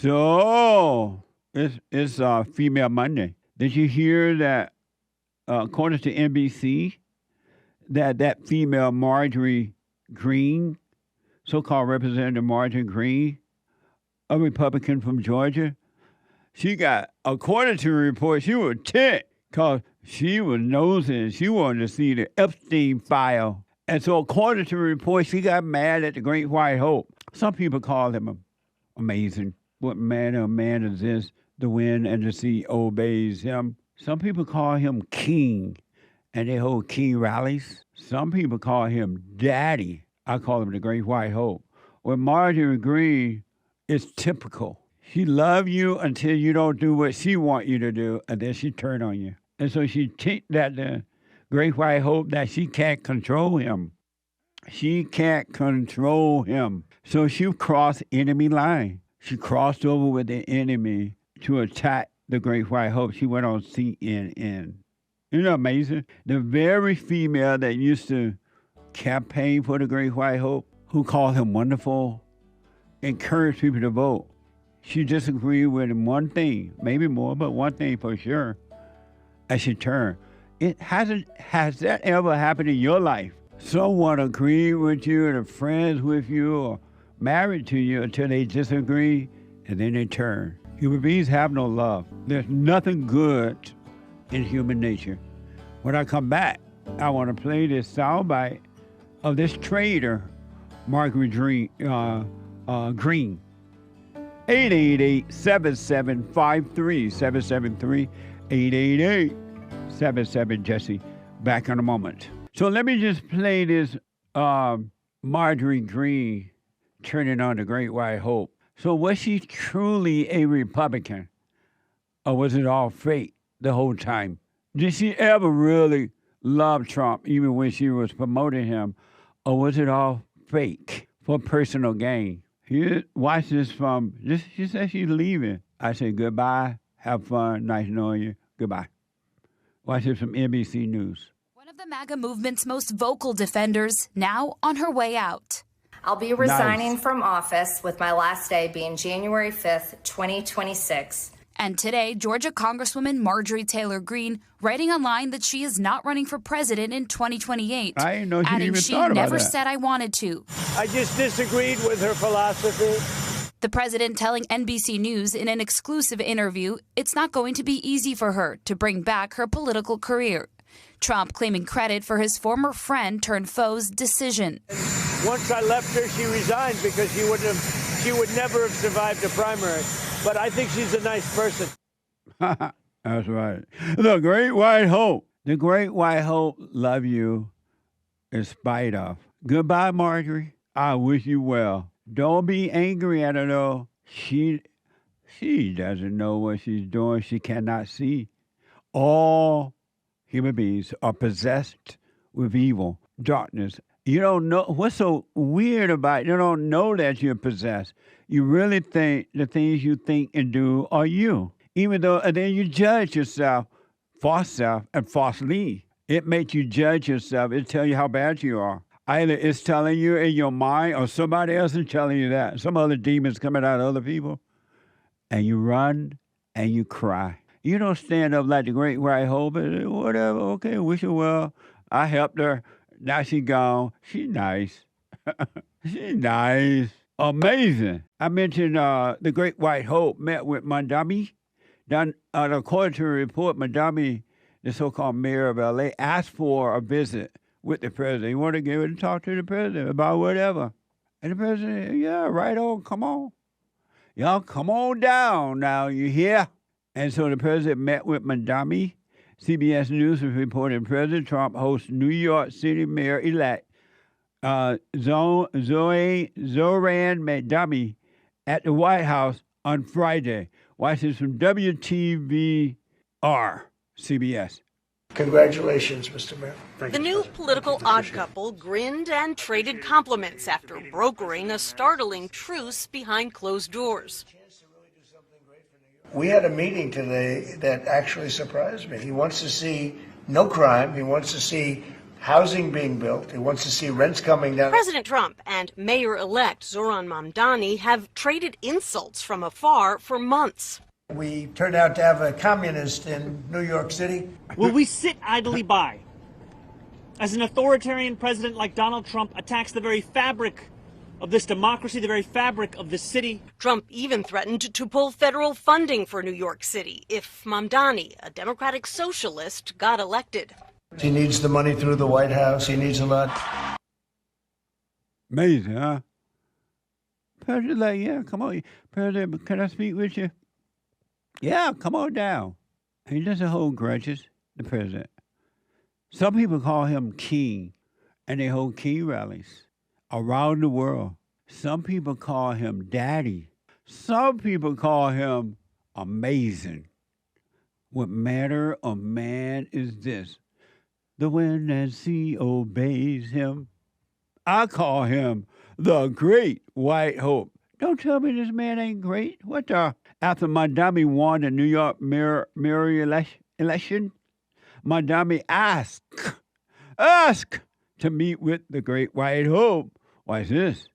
So it's Female Monday. Did you hear that? According to NBC, that female Marjorie Greene, so-called Representative Marjorie Greene, a Republican from Georgia, she got, according to the report, she was ticked because she was nosing. She wanted to see the Epstein file. And so according to the report, she got mad at the Great White Hope. Some people call him amazing. What manner of man is this? The wind and the sea obeys him. Some people call him king, and they hold king rallies. Some people call him daddy. I call him the Great White Hope. With Marjorie Greene, it's typical. She love you until you don't do what she want you to do, and then she turn on you. And so she ticked that the Great White Hope that she can't control him. She can't control him. So she crossed enemy line. She crossed over with the enemy to attack the Great White Hope. She went on CNN. Isn't that amazing? The very female that used to campaign for the Great White Hope, who called him wonderful, encouraged people to vote. She disagreed with him one thing, maybe more, but one thing for sure, as she turned. Has that ever happened in your life? Someone agreed with you and are friends with you or married to you until they disagree and then they turn. Human beings have no love. There's nothing good in human nature. When I come back, I want to play this soundbite of this traitor, Marjorie Greene. 888-7753, 773-888-77-JESSE. Back in a moment. So let me just play this Marjorie Greene turning on the Great White Hope. So was she truly a Republican, or was it all fake the whole time? Did she ever really love Trump, even when she was promoting him, or was it all fake for personal gain? Here, watch this from, she said she's leaving. I say goodbye, have fun, nice knowing you, goodbye. Watch this from NBC News. One of the MAGA movement's most vocal defenders, now on her way out. I'll be resigning from office, with my last day being January 5th, 2026. And today, Georgia Congresswoman Marjorie Taylor Greene writing online that she is not running for president in 2028. I didn't know she adding even she thought about never that. said I wanted to. I just disagreed with her philosophy. The president telling NBC News in an exclusive interview it's not going to be easy for her to bring back her political career. Trump claiming credit for his former friend turned foe's decision. Once I left her, she resigned because she would never have survived a primary. But I think she's a nice person. That's right. The Great White Hope. The Great White Hope love you in spite of. Goodbye, Marjorie. I wish you well. Don't be angry at her, though. She doesn't know what she's doing. She cannot see. All human beings are possessed with evil, darkness. You don't know. What's so weird about it? You don't know that you're possessed. You really think the things you think and do are you. Even though, and then you judge yourself, false self and falsely. It makes you judge yourself. It tells you how bad you are. Either it's telling you in your mind or somebody else is telling you that. Some other demons coming out of other people. And you run and you cry. You don't stand up like the Great White Hope and whatever, okay, wish her well. I helped her. Now she gone. She nice. She nice. Amazing. I mentioned the Great White Hope met with Mandami. According to a report, Mandami, the so-called mayor of L.A., asked for a visit with the president. He wanted to get to talk to the president about whatever. And the president, yeah, right on, come on. Y'all come on down now, you hear? And so the president met with Mandami. CBS News is reporting President Trump hosts New York City Mayor-elect Zoran Mandami at the White House on Friday. Watch this from WTVR, CBS. Congratulations, Mr. Mayor. The new political odd couple grinned and traded compliments after brokering a startling truce behind closed doors. We had a meeting today that actually surprised me. He wants to see no crime. He wants to see housing being built. He wants to see rents coming down. President Trump and Mayor-elect Zohran Mamdani have traded insults from afar for months. We turned out to have a communist in New York City. Will we sit idly by as an authoritarian president like Donald Trump attacks the very fabric of this democracy, the very fabric of this city? Trump even threatened to pull federal funding for New York City if Mamdani, a Democratic socialist, got elected. He needs the money through the White House. He needs a lot. Amazing, huh? President, like, yeah, come on. President, can I speak with you? Yeah, come on down. He doesn't hold grudges, the president. Some people call him king, and they hold king rallies around the world. Some people call him daddy. Some people call him amazing. What manner of man is this? The wind and sea obeys him. I call him the Great White Hope. Don't tell me this man ain't great. What the? After Mandami won the New York mayor election, Mandami asked to meet with the Great White Hope. Why is this?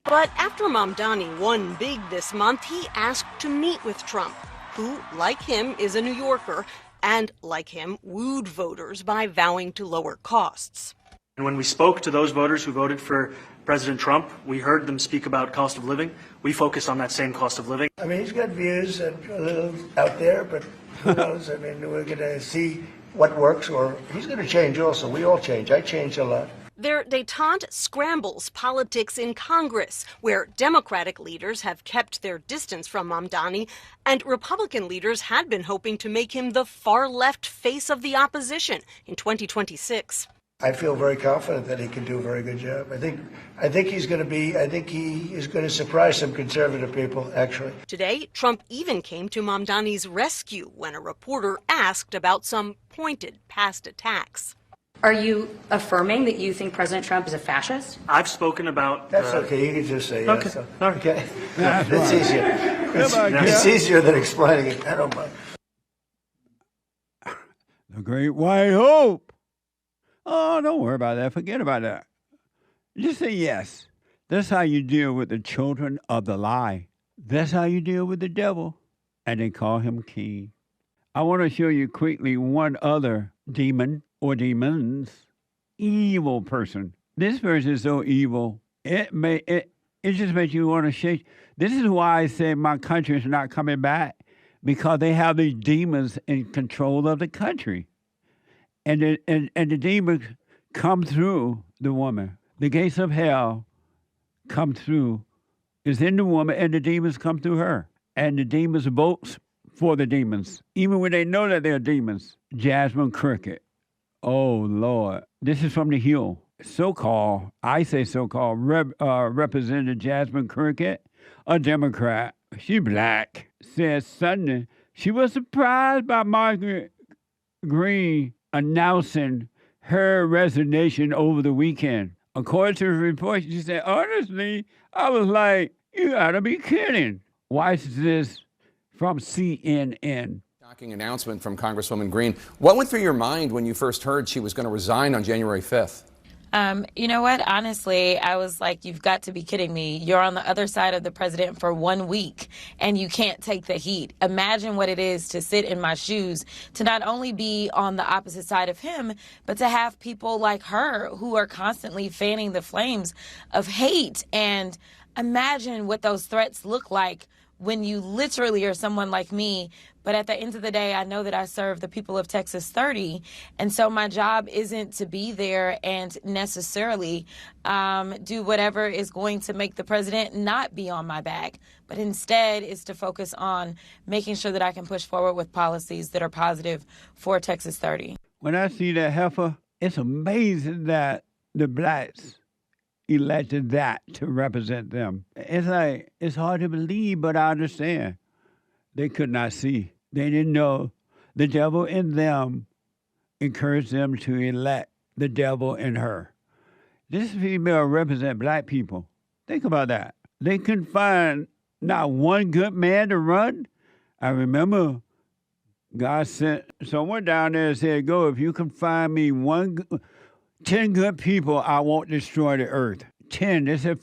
But after Mamdani won big this month, he asked to meet with Trump, who, like him, is a New Yorker, and, like him, wooed voters by vowing to lower costs. And when we spoke to those voters who voted for President Trump, we heard them speak about cost of living. We focus on that same cost of living. I mean, he's got views and a little out there, but who knows? I mean, we're going to see what works, or he's going to change also. We all change. I changed a lot. Their détente scrambles politics in Congress, where Democratic leaders have kept their distance from Mamdani, and Republican leaders had been hoping to make him the far-left face of the opposition in 2026. I feel very confident that he can do a very good job. I think he is going to surprise some conservative people, actually. Today, Trump even came to Mamdani's rescue when a reporter asked about some pointed past attacks. Are you affirming that you think President Trump is a fascist? I've spoken about... That's okay. You can just say yes. Okay. All right. Okay. It's easier. It's easier than explaining it. I don't mind. The Great White Hope. Oh, don't worry about that. Forget about that. Just say yes. That's how you deal with the children of the lie. That's how you deal with the devil. And they call him king. I want to show you quickly one other demon or demons, evil person. This person is so evil, it just makes you want to shake. This is why I say my country is not coming back, because they have these demons in control of the country. And the demons come through the woman. The gates of hell come through, is in the woman, and the demons come through her. And the demons vote for the demons, even when they know that they're demons. Jasmine Crockett. Oh, Lord. This is from the Hill. So-called, I say so-called, Representative Jasmine Crockett, a Democrat, she black, said Sunday she was surprised by Margaret Green announcing her resignation over the weekend. According to the report, she said, honestly, I was like, you gotta be kidding. Why is this from CNN? Shocking announcement from Congresswoman Green. What went through your mind when you first heard she was going to resign on January 5th? You know what? Honestly, I was like, you've got to be kidding me. You're on the other side of the president for 1 week and you can't take the heat. Imagine what it is to sit in my shoes, to not only be on the opposite side of him, but to have people like her who are constantly fanning the flames of hate. And imagine what those threats look like when you literally are someone like me. But at the end of the day, I know that I serve the people of Texas 30. And so my job isn't to be there and necessarily do whatever is going to make the president not be on my back, but instead is to focus on making sure that I can push forward with policies that are positive for Texas 30. When I see that heifer, it's amazing that the blacks elected that to represent them. It's like, it's hard to believe, but I understand. They could not see. They didn't know. The devil in them encouraged them to elect the devil in her. This female represents black people. Think about that. They couldn't find not one good man to run. I remember God sent someone down there and said, go, if you can find me 10 good people, I won't destroy the earth. 10. They said,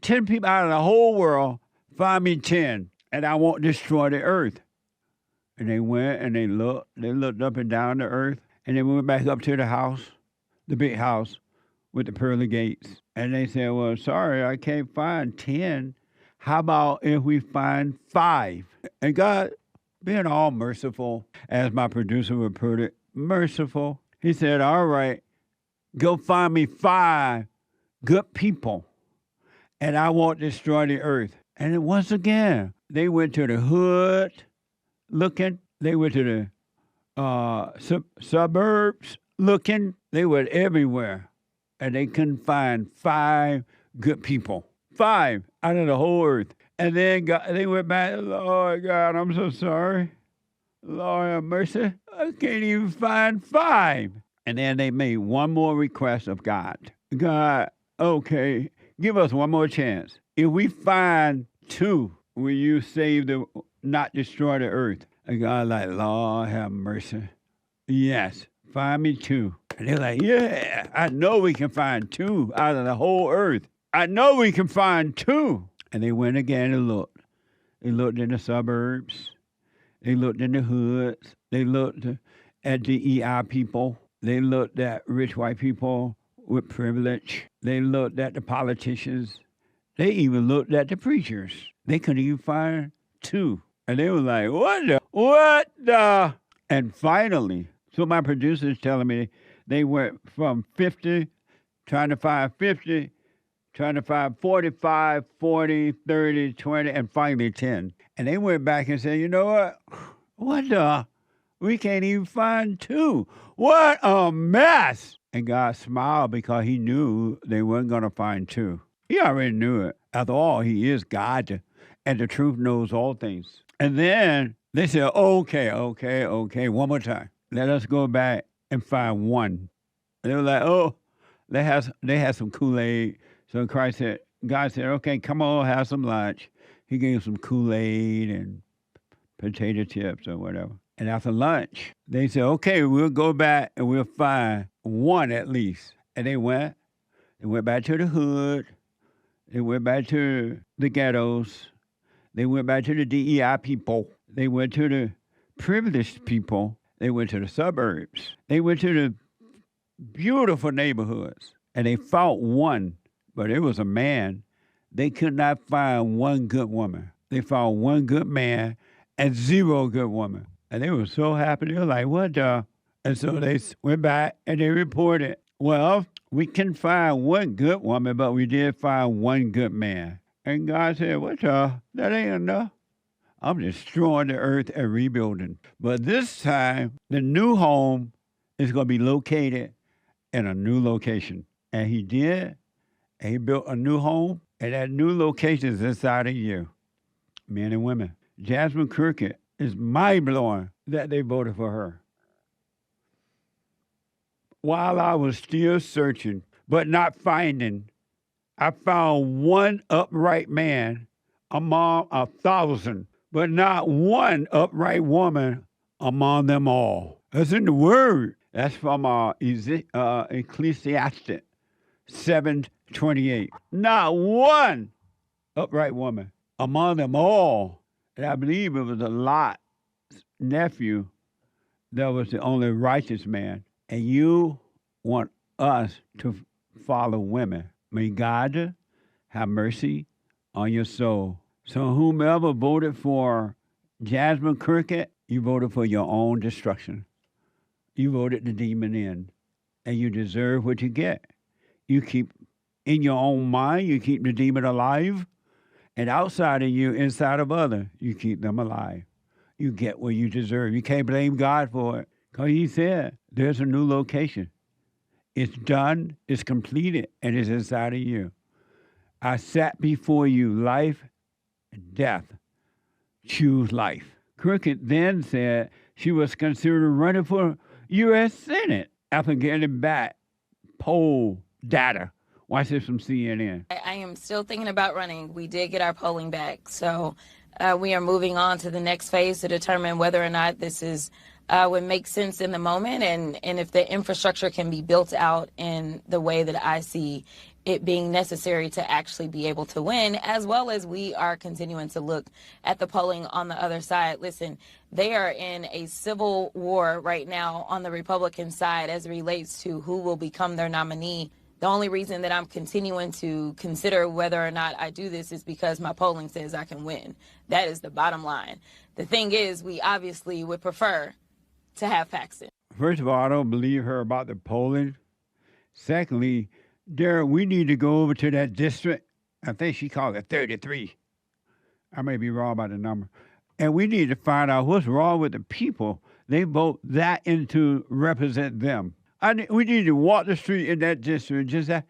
10 people out of the whole world, find me 10, and I won't destroy the earth. And they went and they looked up and down the earth, and they went back up to the house, the big house with the pearly gates. And they said, well, sorry, I can't find 10. How about if we find 5? And God, being all merciful, as my producer would put it, merciful, he said, all right, go find me 5 good people, and I won't destroy the earth. And then once again, they went to the hood looking. They went to the suburbs looking. They were everywhere, and they couldn't find 5 good people. 5 out of the whole earth. And then they went back, Lord God, I'm so sorry. Lord have mercy. I can't even find 5. And then they made one more request of God. God, okay, give us one more chance. If we find 2, will you not destroy the earth? And God like, Lord have mercy. Yes, find me 2. And they're like, yeah, I know we can find 2 out of the whole earth. I know we can find 2. And they went again and looked. They looked in the suburbs. They looked in the hoods. They looked at the EI people. They looked at rich white people with privilege. They looked at the politicians. They even looked at the preachers. They couldn't even find 2. And they were like, what the? And finally, so my producer's telling me they went from 50, trying to find 50, trying to find 45, 40, 30, 20, and finally 10. And they went back and said, you know what? What the? We can't even find 2. What a mess. And God smiled because he knew they weren't going to find 2. He already knew it. After all, he is God, and the truth knows all things. And then they said, okay, one more time. Let us go back and find 1. And they were like, oh, they had some Kool-Aid. So God said, okay, come on, have some lunch. He gave some Kool-Aid and potato chips or whatever. And after lunch, they said, okay, we'll go back and we'll find 1 at least. And they went back to the hood. They went back to the ghettos. They went back to the DEI people. They went to the privileged people. They went to the suburbs. They went to the beautiful neighborhoods. And they found 1, but it was a man. They could not find 1 good woman. They found 1 good man and 0 good woman. And they were so happy. They were like, what the? And so they went back and they reported, well, we can find 1 good woman, but we did find 1 good man. And God said, what the? That ain't enough. I'm destroying the earth and rebuilding. But this time, the new home is going to be located in a new location. And he did. And he built a new home. And that new location is inside of you, men and women. Jasmine Crockett is mind-blowing that they voted for her. While I was still searching, but not finding, I found 1 upright man among 1,000, but not 1 upright woman among them all. That's in the Word. That's from Ecclesiastes 7:28. Not 1 upright woman among them all. And I believe it was Lot's nephew that was the only righteous man. And you want us to follow women. May God have mercy on your soul. So whomever voted for Jasmine Crockett, you voted for your own destruction. You voted the demon in, and you deserve what you get. You keep, in your own mind, you keep the demon alive, and outside of you, inside of others, you keep them alive. You get what you deserve. You can't blame God for it, because he said there's a new location. It's done, it's completed, and it's inside of you. I sat before you life and death. Choose life. Crockett then said she was considering running for U.S. Senate after getting back poll data. Watch this from CNN. I am still thinking about running. We did get our polling back, so we are moving on to the next phase to determine whether or not this is would make sense in the moment, and if the infrastructure can be built out in the way that I see it being necessary to actually be able to win, as well as we are continuing to look at the polling on the other side. Listen, they are in a civil war right now on the Republican side as it relates to who will become their nominee. The only reason that I'm continuing to consider whether or not I do this is because my polling says I can win. That is the bottom line. The thing is, we obviously would prefer to have Paxton. First of all, I don't believe her about the polling. Secondly, Derek, we need to go over to that district. I think she called it 33. I may be wrong about the number. And we need to find out what's wrong with the people. They vote that in to represent them. We need to walk the street in that district and just ask,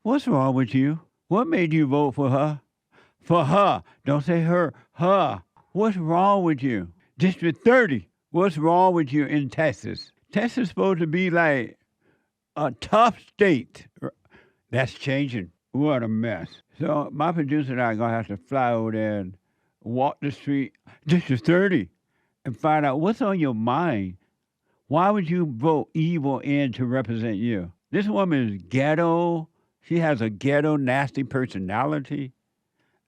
what's wrong with you? What made you vote for her? For her. Don't say her. Her. What's wrong with you? District 30. What's wrong with you in Texas? Texas is supposed to be like a tough state. That's changing. What a mess. So my producer and I are going to have to fly over there and walk the street, District 30, and find out what's on your mind. Why would you vote evil in to represent you? This woman is ghetto. She has a ghetto, nasty personality.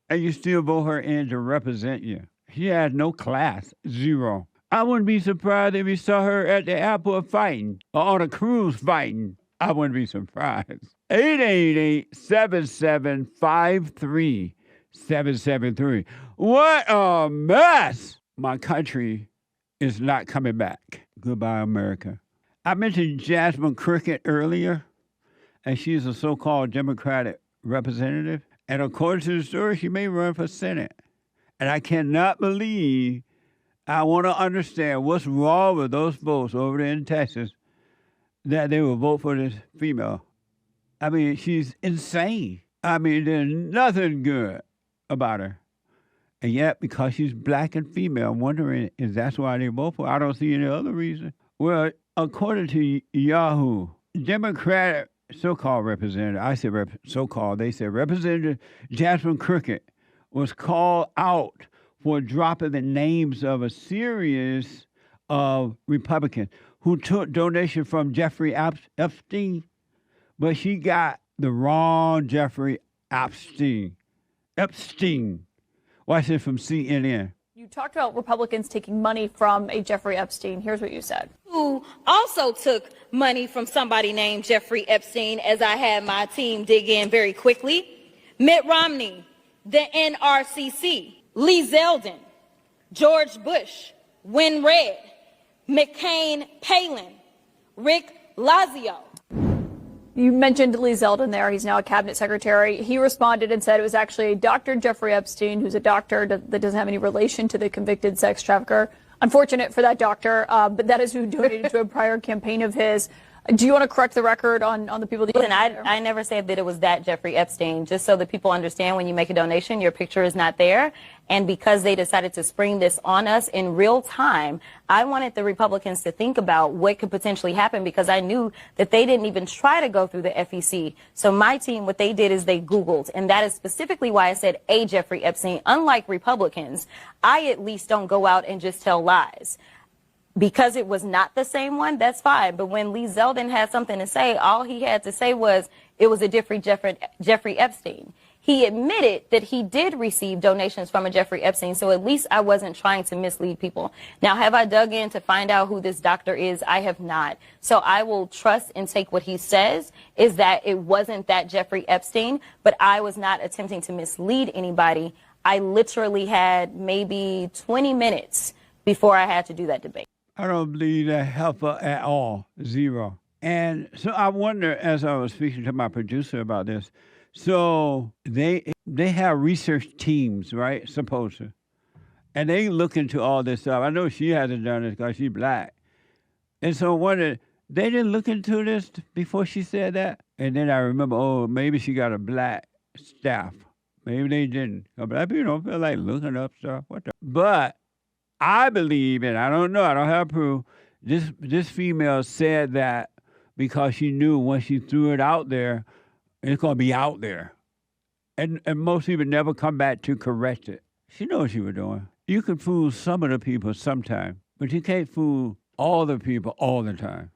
And you still vote her in to represent you. She has no class, zero. I wouldn't be surprised if you saw her at the airport fighting or on a cruise fighting. I wouldn't be surprised. 888-7753-773. What a mess! My country is not coming back. Goodbye, America. I mentioned Jasmine Crockett earlier, and she's a so-called Democratic representative. And according to the story, she may run for Senate. And I cannot believe, I want to understand what's wrong with those folks over there in Texas that they will vote for this female. I mean, she's insane. I mean, there's nothing good about her. And yet, because she's black and female, I'm wondering if that's why they vote for her. I don't see any other reason. Well, according to Yahoo, Democratic so-called representative, I said so-called, they said Representative Jasmine Crockett was called out for dropping the names of a series of Republicans who took donations from Jeffrey Epstein, but she got the wrong Jeffrey Epstein. Watch this from CNN. You talked about Republicans taking money from a Jeffrey Epstein. Here's what you said. Who also took money from somebody named Jeffrey Epstein, as I had my team dig in very quickly. Mitt Romney, the NRCC, Lee Zeldin, George Bush, Win Red, McCain Palin, Rick Lazio. You mentioned Lee Zeldin there. He's now a cabinet secretary. He responded and said it was actually Dr. Jeffrey Epstein, who's a doctor that doesn't have any relation to the convicted sex trafficker. Unfortunate for that doctor, but that is who donated to a prior campaign of his. Do you want to correct the record on the people that you... Listen, I never said that it was that Jeffrey Epstein. Just so that people understand, when you make a donation, your picture is not there. And because they decided to spring this on us in real time, I wanted the Republicans to think about what could potentially happen, because I knew that they didn't even try to go through the FEC. So my team, what they did is they Googled. And that is specifically why I said a Jeffrey Epstein. Unlike Republicans, I at least don't go out and just tell lies. Because it was not the same one, that's fine. But when Lee Zeldin had something to say, all he had to say was it was a different Jeffrey Epstein. He admitted that he did receive donations from a Jeffrey Epstein, so at least I wasn't trying to mislead people. Now, have I dug in to find out who this doctor is? I have not. So I will trust and take what he says, is that it wasn't that Jeffrey Epstein, but I was not attempting to mislead anybody. I literally had maybe 20 minutes before I had to do that debate. I don't believe that helped her at all, zero. And so I wonder, as I was speaking to my producer about this, so they have research teams, right, supposed to, and they look into all this stuff. I know she hasn't done this because she's black. And so I wonder, they didn't look into this before she said that? And then I remember, oh, maybe she got a black staff. Maybe they didn't. Black people don't feel like looking up stuff. But I believe, and I don't know, I don't have proof, this female said that because she knew when she threw it out there, it's going to be out there. And most people never come back to correct it. She knows what she was doing. You can fool some of the people sometime, but you can't fool all the people all the time.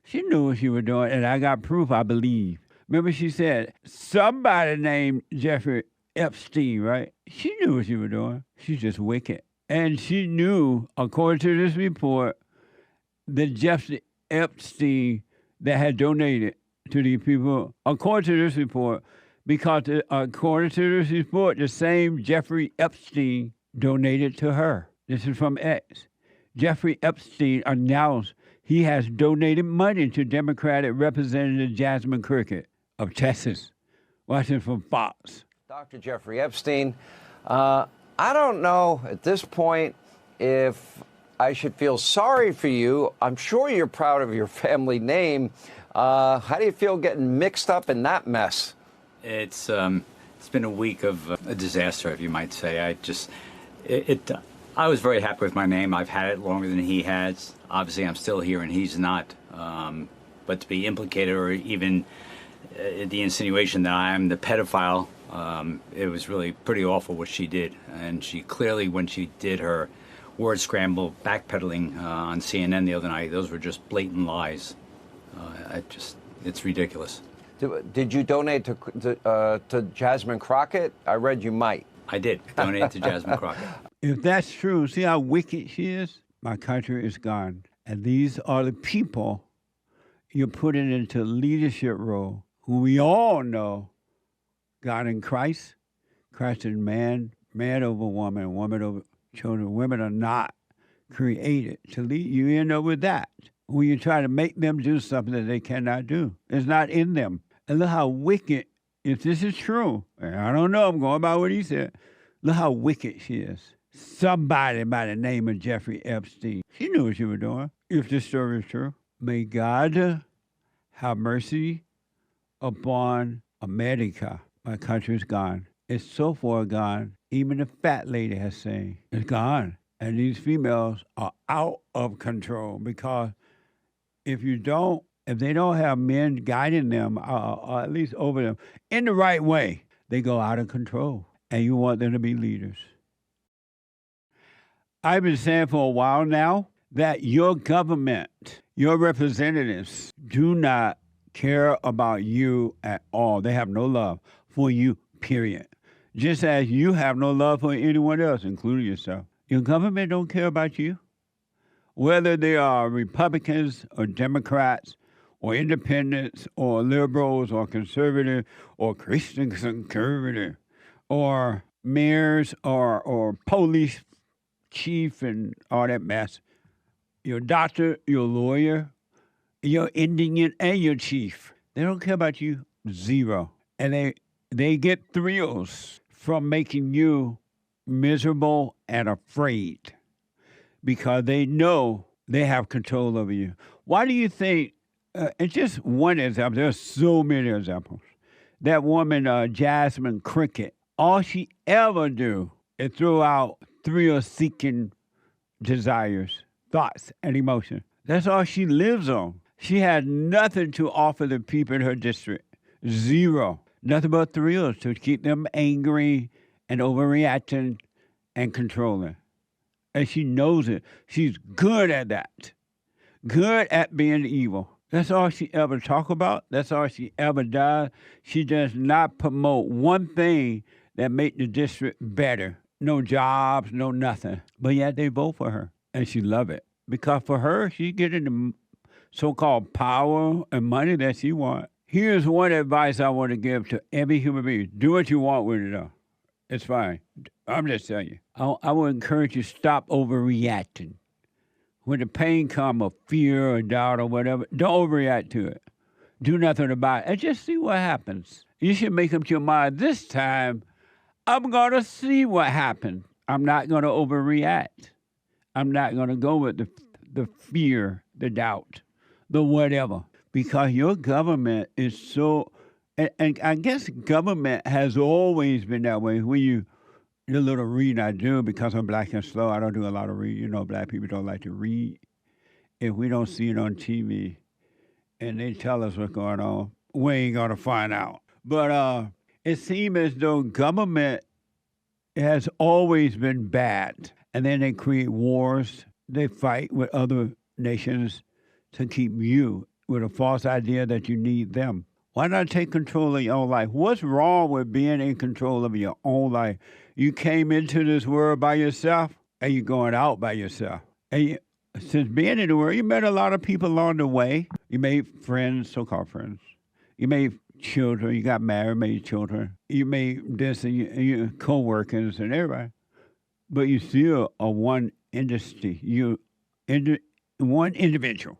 She knew what she was doing, and I got proof, I believe. Remember she said, somebody named Jeffrey Epstein, right? She knew what she was doing. She's just wicked. And she knew, according to this report, that Jeffrey Epstein that had donated to these people, according to this report, because according to this report, the same Jeffrey Epstein donated to her. This is from X. Jeffrey Epstein announced he has donated money to Democratic Representative Jasmine Crockett of Texas. Watching from Fox. Dr. Jeffrey Epstein, I don't know at this point if I should feel sorry for you. I'm sure you're proud of your family name. How do you feel getting mixed up in that mess? It's been a week of a disaster, if you might say. I was very happy with my name. I've had it longer than he has. Obviously, I'm still here and he's not. But to be implicated or even the insinuation that I am the pedophile, it was really pretty awful what she did. And she clearly, when she did her word scramble backpedaling on CNN the other night, those were just blatant lies. It's ridiculous. Did you donate to Jasmine Crockett? I read you might. I did donate to Jasmine Crockett. If that's true, see how wicked she is? My country is gone. And these are the people you're putting into leadership role, who we all know, God in Christ, Christ is man, man over woman, woman over children. Women are not created to lead. You end up with that. When you try to make them do something that they cannot do. It's not in them. And look how wicked, if this is true, and I don't know, I'm going by what he said, look how wicked she is. Somebody by the name of Jeffrey Epstein. She knew what she was doing, if this story is true. May God have mercy upon America. My country is gone. It's so far gone, even the fat lady has said, it's gone. And these females are out of control because if they don't have men guiding them, or at least over them, in the right way, they go out of control. And you want them to be leaders. I've been saying for a while now that your government, your representatives, do not care about you at all. They have no love for you, period. Just as you have no love for anyone else, including yourself. Your government don't care about you. Whether they are Republicans or Democrats or independents or liberals or conservative or Christian conservative or mayors or police chief and all that mess. Your doctor, your lawyer, your Indian, and your chief. They don't care about you, zero. And they get thrills from making you miserable and afraid because they know they have control over you. Why do you think, it's just one example, there's so many examples. That woman, Jasmine Crockett, all she ever do is throw out thrill-seeking desires, thoughts, and emotions. That's all she lives on. She had nothing to offer the people in her district. Zero. Nothing but thrills to keep them angry and overreacting and controlling. And she knows it. She's good at that. Good at being evil. That's all she ever talk about. That's all she ever does. She does not promote one thing that make the district better. No jobs, no nothing. But yet they vote for her. And she love it. Because for her, she's getting the so-called power and money that she wants. Here's one advice I want to give to every human being. Do what you want with it, though. It's fine. I'm just telling you. I would encourage you to stop overreacting. When the pain comes of fear or doubt or whatever, don't overreact to it. Do nothing about it and just see what happens. You should make up your mind this time, I'm going to see what happens. I'm not going to overreact. I'm not going to go with the fear, the doubt, the whatever. Because your government is so, and I guess government has always been that way. When the little reading I do, because I'm black and slow, I don't do a lot of reading. You know, black people don't like to read. If we don't see it on TV and they tell us what's going on, we ain't going to find out. But it seems as though government has always been bad. And then they create wars. They fight with other nations to keep you with a false idea that you need them. Why not take control of your own life? What's wrong with being in control of your own life? You came into this world by yourself, and you're going out by yourself. And since being in the world, you met a lot of people along the way. You made friends, so-called friends. You made children. You got married, made children. You made this and your co-workers and everybody. But you still are one industry. One individual.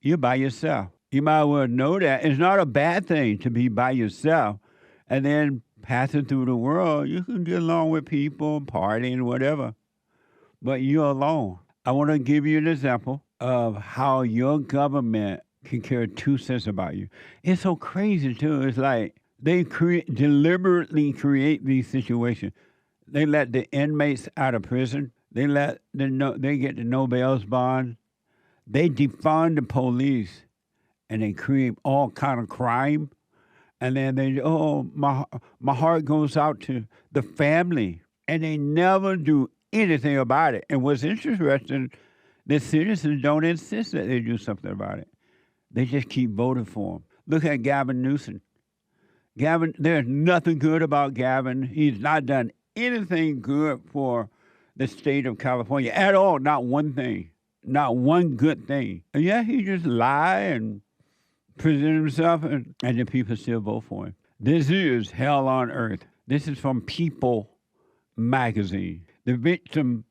You're by yourself. You might well know that. It's not a bad thing to be by yourself. And then passing through the world, you can get along with people, partying, whatever. But you're alone. I want to give you an example of how your government can care 2 cents about you. It's so crazy, too. It's like they deliberately create these situations. They let the inmates out of prison. They get the Nobel's bond. They defund the police, and they create all kind of crime. And then my heart goes out to the family, and they never do anything about it. And what's interesting, the citizens don't insist that they do something about it. They just keep voting for him. Look at Gavin Newsom. There's nothing good about Gavin. He's not done anything good for the state of California at all. Not one thing. Not one good thing. And yeah, he just lie and present himself, and the people still vote for him. This is hell on earth. This is from People magazine. The victim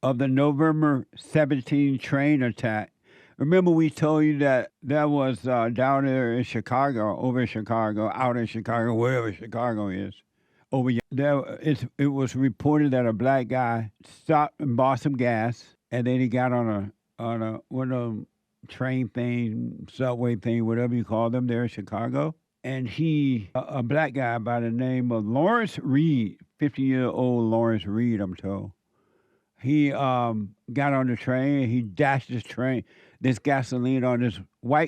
of the November 17 train attack. Remember we told you that was down there in Chicago, over in Chicago, out in Chicago, wherever Chicago is. It was reported that a black guy stopped and bought some gas, and then he got on a one of them train thing, subway thing, whatever you call them there in Chicago. And a black guy by the name of Lawrence Reed, 50-year-old Lawrence Reed, I'm told. He got on the train, he dashed this gasoline on this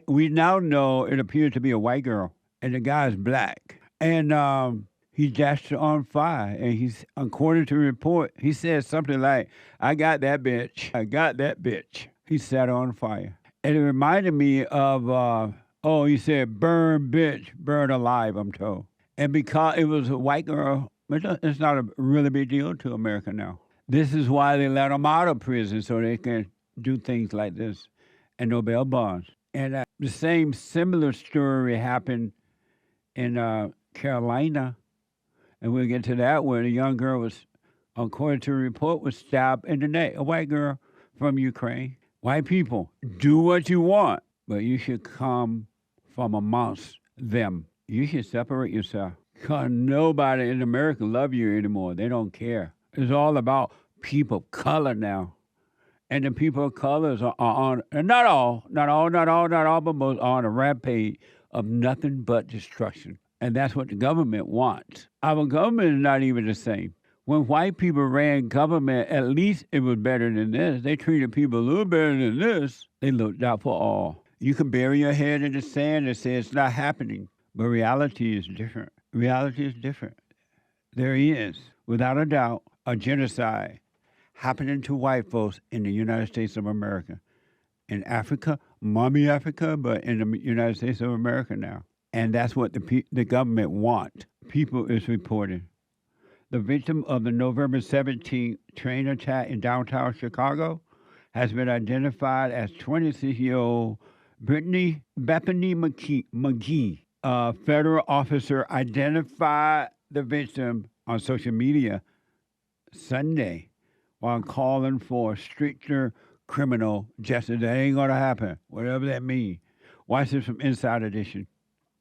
we now know it appeared to be a white girl, and the guy's black. And he dashed it on fire, and according to the report, he said something like, I got that bitch. He set on fire. And it reminded me of, he said, burn bitch, burn alive, I'm told. And because it was a white girl, it's not a really big deal to America now. This is why they let them out of prison, so they can do things like this and no bail bonds. And the same similar story happened in Carolina. And we'll get to that, where the young girl was, according to a report, was stabbed in the neck. A white girl from Ukraine. White people, do what you want, but you should come from amongst them. You should separate yourself. Because nobody in America love you anymore. They don't care. It's all about people of color now. And the people of colors are on, and not all, but most are on a rampage of nothing but destruction. And that's what the government wants. Our government is not even the same. When white people ran government, at least it was better than this. They treated people a little better than this. They looked out for all. You can bury your head in the sand and say it's not happening. But reality is different. Reality is different. There is, without a doubt, a genocide happening to white folks in the United States of America. In Africa, mommy Africa, but in the United States of America now. And that's what the government wants. People is reporting. The victim of the November 17th train attack in downtown Chicago has been identified as 26-year-old Bethany Magee. A federal officer identified the victim on social media Sunday while calling for stricter criminal justice. That ain't going to happen, whatever that means. Watch this from Inside Edition.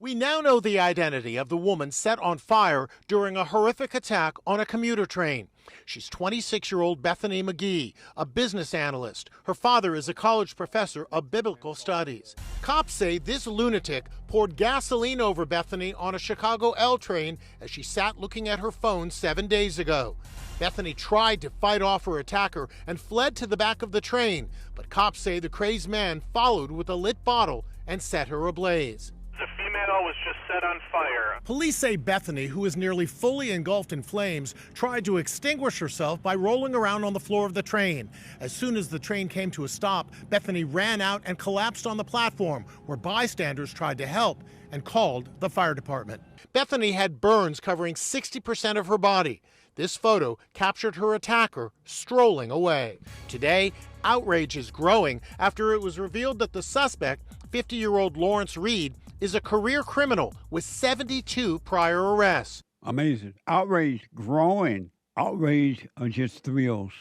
We now know the identity of the woman set on fire during a horrific attack on a commuter train. She's 26-year-old Bethany Magee, a business analyst. Her father is a college professor of biblical studies. Cops say this lunatic poured gasoline over Bethany on a Chicago L train as she sat looking at her phone 7 days ago. Bethany tried to fight off her attacker and fled to the back of the train, but cops say the crazed man followed with a lit bottle and set her ablaze. The female female was just set on fire. Police say Bethany, who is nearly fully engulfed in flames, tried to extinguish herself by rolling around on the floor of the train. As soon as the train came to a stop, Bethany ran out and collapsed on the platform, where bystanders tried to help and called the fire department. Bethany had burns covering 60% of her body. This photo captured her attacker strolling away. Today, outrage is growing after it was revealed that the suspect, 50-year-old Lawrence Reed, is a career criminal with 72 prior arrests. Amazing. Outrage growing. Outrage are just thrills.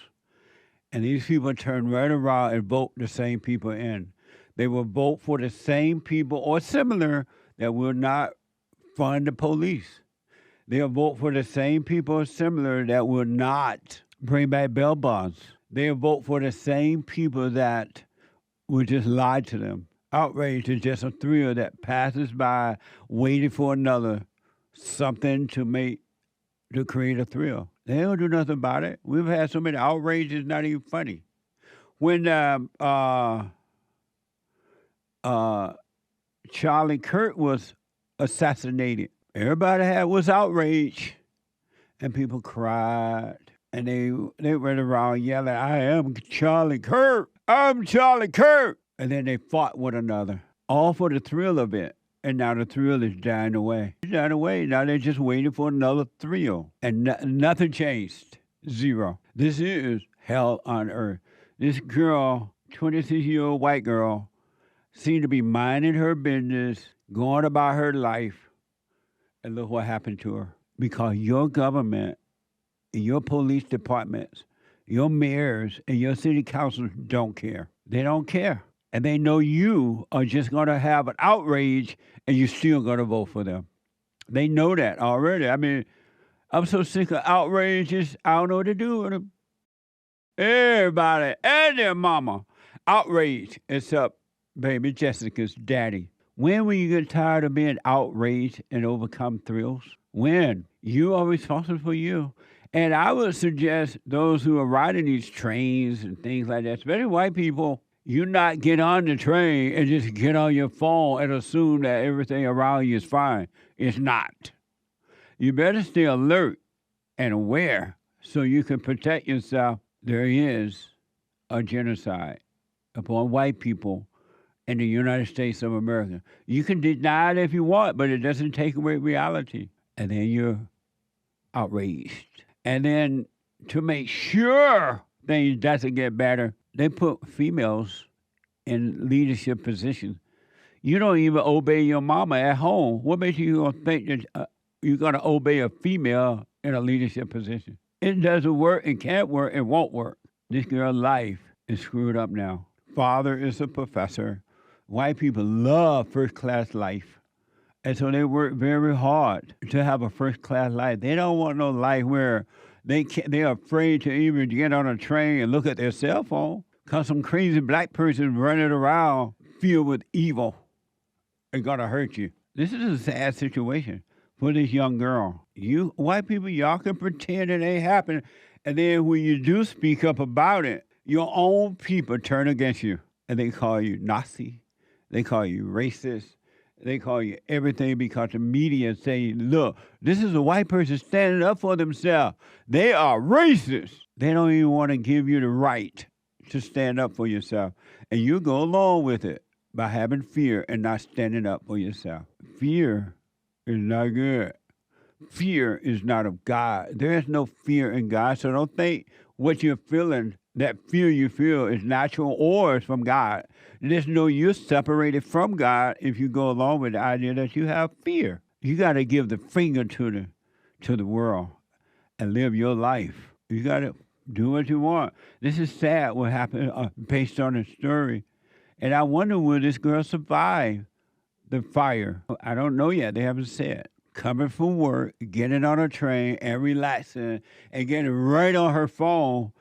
And these people turn right around and vote the same people in. They will vote for the same people or similar that will not fund the police. They'll vote for the same people or similar that will not bring back bail bonds. They'll vote for the same people that will just lie to them. Outrage is just a thrill that passes by waiting for another something to create a thrill. They don't do nothing about it. We've had so many outrages, not even funny. When Charlie Kirk was assassinated, everybody was outraged, and people cried, and they went around yelling, "I am Charlie Kirk! I'm Charlie Kirk!" And then they fought one another, all for the thrill of it. And now the thrill is dying away. It's dying away. Now they're just waiting for another thrill. And nothing changed. Zero. This is hell on earth. This girl, 26-year-old white girl, seemed to be minding her business, going about her life. And look what happened to her. Because your government, your police departments, your mayors, and your city councils don't care. They don't care. And they know you are just going to have an outrage and you're still going to vote for them. They know that already. I mean, I'm so sick of outrages, I don't know what to do with them. Everybody and their mama outraged, except baby Jessica's daddy. When will you get tired of being outraged and overcome thrills? When? You are responsible for you. And I would suggest those who are riding these trains and things like that, especially white people, you not get on the train and just get on your phone and assume that everything around you is fine. It's not. You better stay alert and aware so you can protect yourself. There is a genocide upon white people in the United States of America. You can deny it if you want, but it doesn't take away reality. And then you're outraged. And then to make sure things doesn't get better, they put females in leadership positions. You don't even obey your mama at home. What makes you gonna think that you're going to obey a female in a leadership position? It doesn't work, it can't work, it won't work. This girl's life is screwed up now. Father is a professor. White people love first-class life. And so they work very hard to have a first-class life. They don't want no life where they're afraid to even get on a train and look at their cell phone because some crazy black person running around filled with evil and gonna hurt you. This is a sad situation for this young girl. You white people, y'all can pretend it ain't happening, and then when you do speak up about it, your own people turn against you, and they call you Nazi, they call you racist, they call you everything because the media say, look, this is a white person standing up for themselves. They are racist. They don't even want to give you the right to stand up for yourself. And you go along with it by having fear and not standing up for yourself. Fear is not good. Fear is not of God. There is no fear in God, so don't think what you're feeling, that fear you feel is natural or is from God. Just know you're separated from God if you go along with the idea that you have fear. You got to give the finger to the world and live your life. You got to do what you want. This is sad what happened based on the story. And I wonder, will this girl survive the fire? I don't know yet. They haven't said. Coming from work, getting on a train and relaxing and getting right on her phone,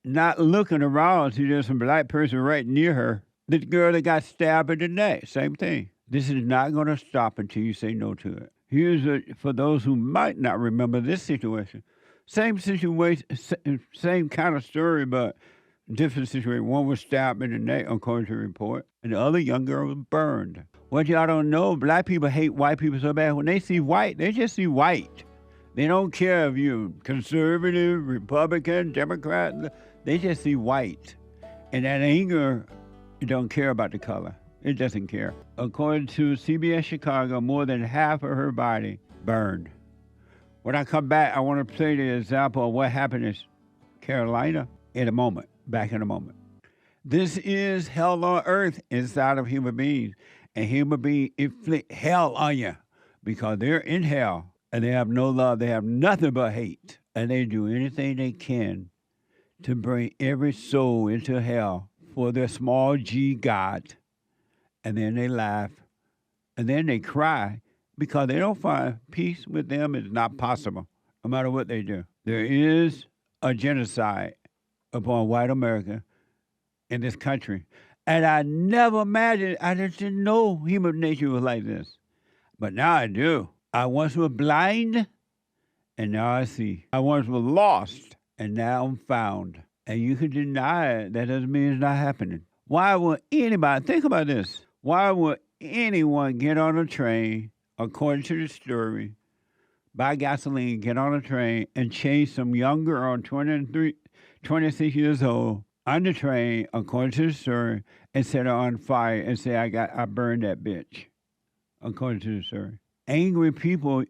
not looking around to there's some black person right near her. This girl that got stabbed in the neck, same thing. This is not going to stop until you say no to it. Here's for those who might not remember this situation. Same situation, same kind of story, but different situation. One was stabbed in the neck, according to the report, and the other young girl was burned. What y'all don't know, black people hate white people so bad. When they see white, they just see white. They don't care if you're conservative, Republican, Democrat. They just see white. And that anger, it don't care about the color. It doesn't care. According to CBS Chicago, more than half of her body burned. When I come back, I want to play the example of what happened in Carolina back in a moment. This is hell on earth inside of human beings. And human beings inflict hell on you because they're in hell and they have no love. They have nothing but hate. And they do anything they can to bring every soul into hell for their small g God. And then they laugh. And then they cry because they don't find peace with them. It's not possible, no matter what they do. There is a genocide upon white America in this country. And I never imagined, I just didn't know human nature was like this. But now I do. I once was blind, and now I see. I once was lost, and now I'm found. And you can deny it. That doesn't mean it's not happening. Why would anybody, think about this, why would anyone get on a train, according to the story, buy gasoline, get on a train, and chase some young girl, 26 years old, on the train, according to the story, and set her on fire and say, I burned that bitch, according to the story. Angry people,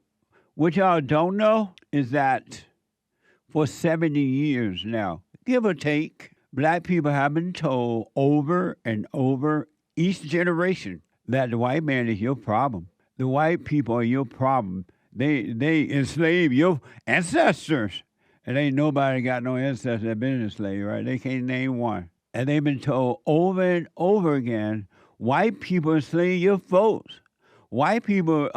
what y'all don't know is that for 70 years now, give or take, black people have been told over and over each generation that the white man is your problem. The white people are your problem. They enslave your ancestors. And ain't nobody got no ancestors that been enslaved, right? They can't name one. And they've been told over and over again, white people enslaved your folks. White people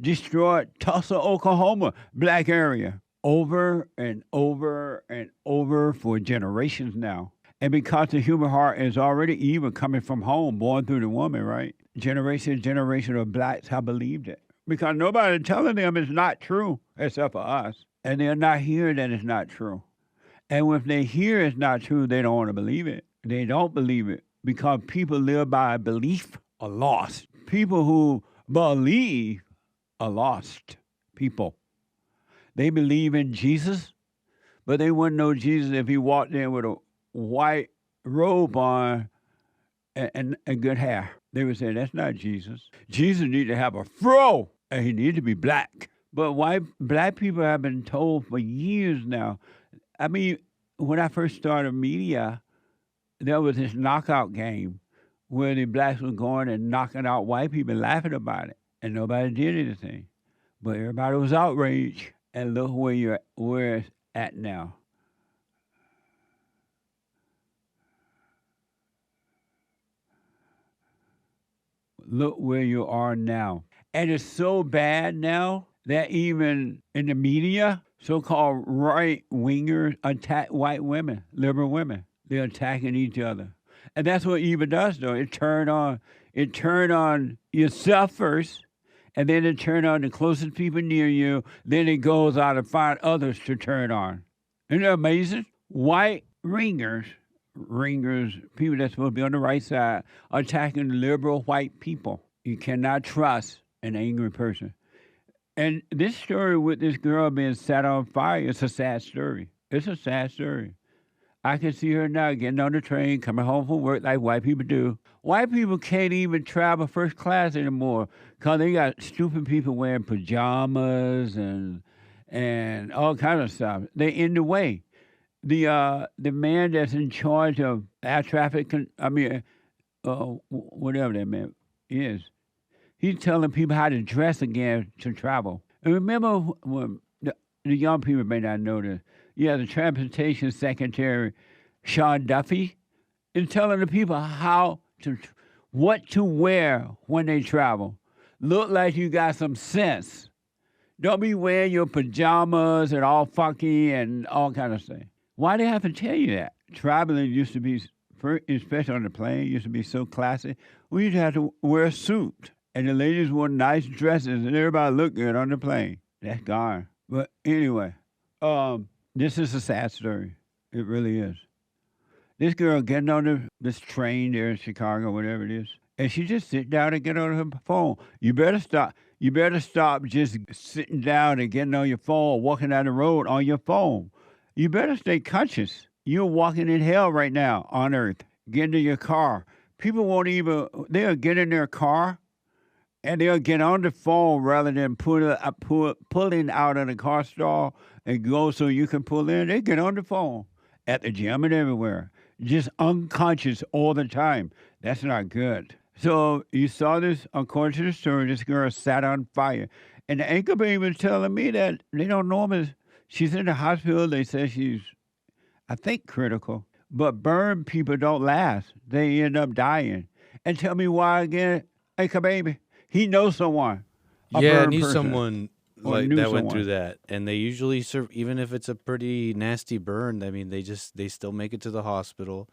destroyed Tulsa, Oklahoma, black area, over and over and over for generations now. And because the human heart is already evil coming from home, born through the woman, right? Generation of blacks have believed it. Because nobody telling them it's not true, except for us. And they're not hearing that it's not true. And if they hear it's not true, they don't want to believe it. They don't believe it because people live by belief are lost. People who believe are lost people. They believe in Jesus, but they wouldn't know Jesus if he walked in with a white robe on and good hair. They would say, that's not Jesus. Jesus needs to have a fro, and he needs to be black. But black people have been told for years now. I mean, when I first started media, there was this knockout game where the blacks were going and knocking out white people and laughing about it. And nobody did anything. But everybody was outraged. And look where it's at now. Look where you are now. And it's so bad now that even in the media, so-called right-wingers attack white women, liberal women. They're attacking each other. And that's what evil does, though. It turned on yourself first, and then it turned on the closest people near you. Then it goes out and find others to turn on. Isn't that amazing? White ringers, people that's supposed to be on the right side, attacking liberal white people. You cannot trust an angry person. And this story with this girl being set on fire, it's a sad story. It's a sad story. I can see her now getting on the train, coming home from work like white people do. White people can't even travel first class anymore because they got stupid people wearing pajamas and all kinds of stuff. They're in the way. The man that's in charge of air traffic, whatever that man is, he's telling people how to dress again to travel. And remember, when the young people may not know this, the Transportation Secretary, Sean Duffy, is telling the people what to wear when they travel. Look like you got some sense. Don't be wearing your pajamas and all funky and all kind of stuff. Why do they have to tell you that? Traveling used to be, especially on the plane, used to be so classy. We used to have to wear a suit. And the ladies wore nice dresses, and everybody looked good on the plane. That's gone. But anyway, this is a sad story. It really is. This girl getting on this train there in Chicago, whatever it is, and she just sit down and get on her phone. You better stop. You better stop just sitting down and getting on your phone, walking down the road on your phone. You better stay conscious. You're walking in hell right now on earth. Get into your car. People won't even, they'll get in their car and they'll get on the phone rather than pulling out of the car stall and go so you can pull in. They get on the phone at the gym and everywhere. Just unconscious all the time. That's not good. So you saw this, according to the story, this girl sat on fire. And the anchor baby was telling me that they don't know her. She's in the hospital. They say she's, I think, critical. But burn people don't last. They end up dying. And tell me why again, anchor baby? He knows someone. Yeah, knew someone like that went through that. And they usually serve, even if it's a pretty nasty burn, I mean, they still make it to the hospital.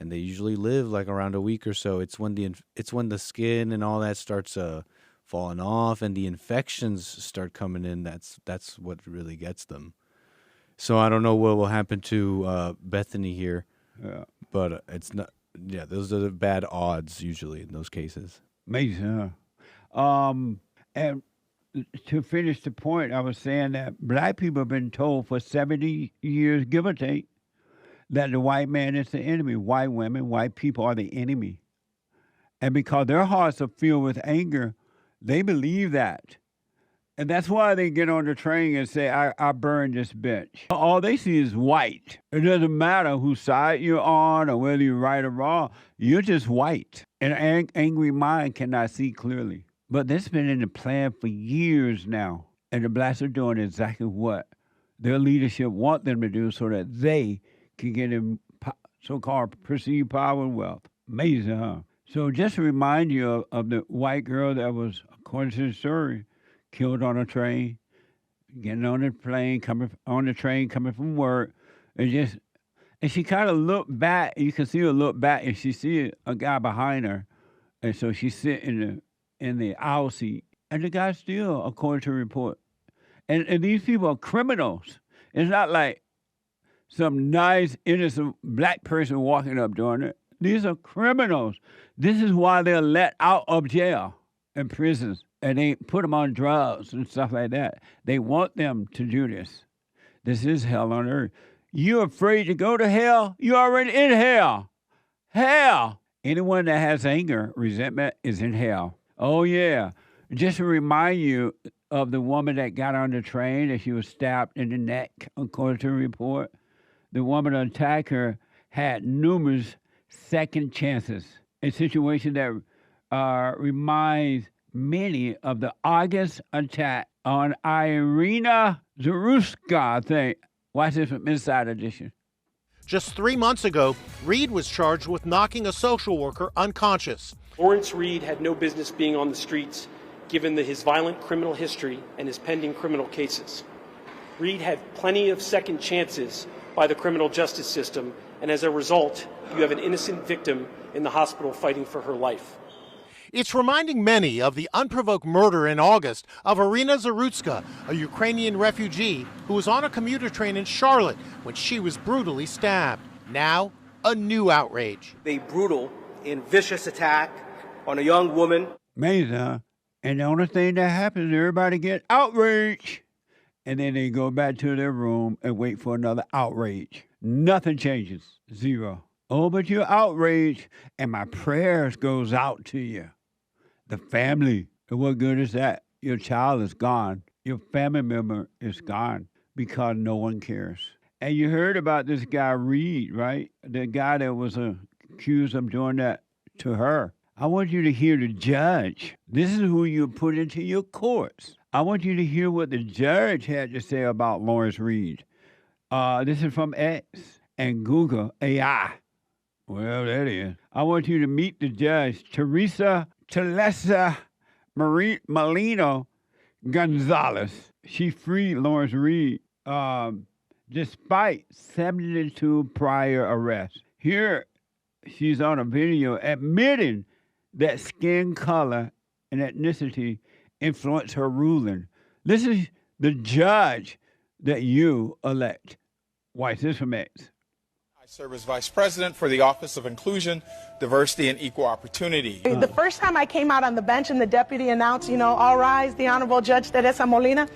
And they usually live like around a week or so. It's when the skin and all that starts falling off and the infections start coming in. That's what really gets them. So I don't know what will happen to Bethany here. Yeah. But it's not. Yeah, those are the bad odds usually in those cases. Amazing, huh? And to finish the point, I was saying that black people have been told for 70 years, give or take, that the white man is the enemy. White women, white people are the enemy. And because their hearts are filled with anger, they believe that. And that's why they get on the train and say, I burned this bitch. All they see is white. It doesn't matter whose side you're on or whether you're right or wrong. You're just white. An angry mind cannot see clearly. But this has been in the plan for years now. And the blacks are doing exactly what their leadership want them to do so that they can get in so-called perceived power and wealth. Amazing, huh? So just to remind you of the white girl that was, according to the story, killed on a train, getting on the plane, coming from work, and she kind of looked back. You can see her look back, and she see a guy behind her, and so she's sitting in the aisle seat, and the guy still, according to the report, and these people are criminals. It's not like some nice, innocent black person walking up doing it. These are criminals. This is why they're let out of jail and prisons, and they put them on drugs and stuff like that. They want them to do this. This is hell on earth. You're afraid to go to hell? You're already in hell. Hell. Anyone that has anger, resentment is in hell. Oh, yeah. Just to remind you of the woman that got on the train, that she was stabbed in the neck, according to the report. The woman that attacked her had numerous second chances, a situation that reminds many of the August attack on Irina Zaruska, I think. Watch this from Inside Edition. Just 3 months ago, Reed was charged with knocking a social worker unconscious. Lawrence Reed had no business being on the streets, given his violent criminal history and his pending criminal cases. Reed had plenty of second chances by the criminal justice system, and as a result, you have an innocent victim in the hospital fighting for her life. It's reminding many of the unprovoked murder in August of Irina Zarutska, a Ukrainian refugee who was on a commuter train in Charlotte when she was brutally stabbed. Now, a new outrage. A brutal and vicious attack on a young woman. Amazing, huh? And the only thing that happens is everybody get outraged. And then they go back to their room and wait for another outrage. Nothing changes. Zero. Oh, but you're outraged, and my prayers goes out to you. The family. And what good is that? Your child is gone. Your family member is gone because no one cares. And you heard about this guy, Reed, right? The guy that was accused of doing that to her. I want you to hear the judge. This is who you put into your courts. I want you to hear what the judge had to say about Lawrence Reed. This is from X and Google AI. Well, that is. I want you to meet the judge, Teresa Molino Gonzalez. She freed Lawrence Reed despite 72 prior arrests. Here, she's on a video admitting that skin color and ethnicity influence her ruling. This is the judge that you elect. Why is this from X? serve as Vice President for the Office of Inclusion, Diversity, and Equal Opportunity. The first time I came out on the bench and the deputy announced, all rise, the Honorable Judge Teresa Molina,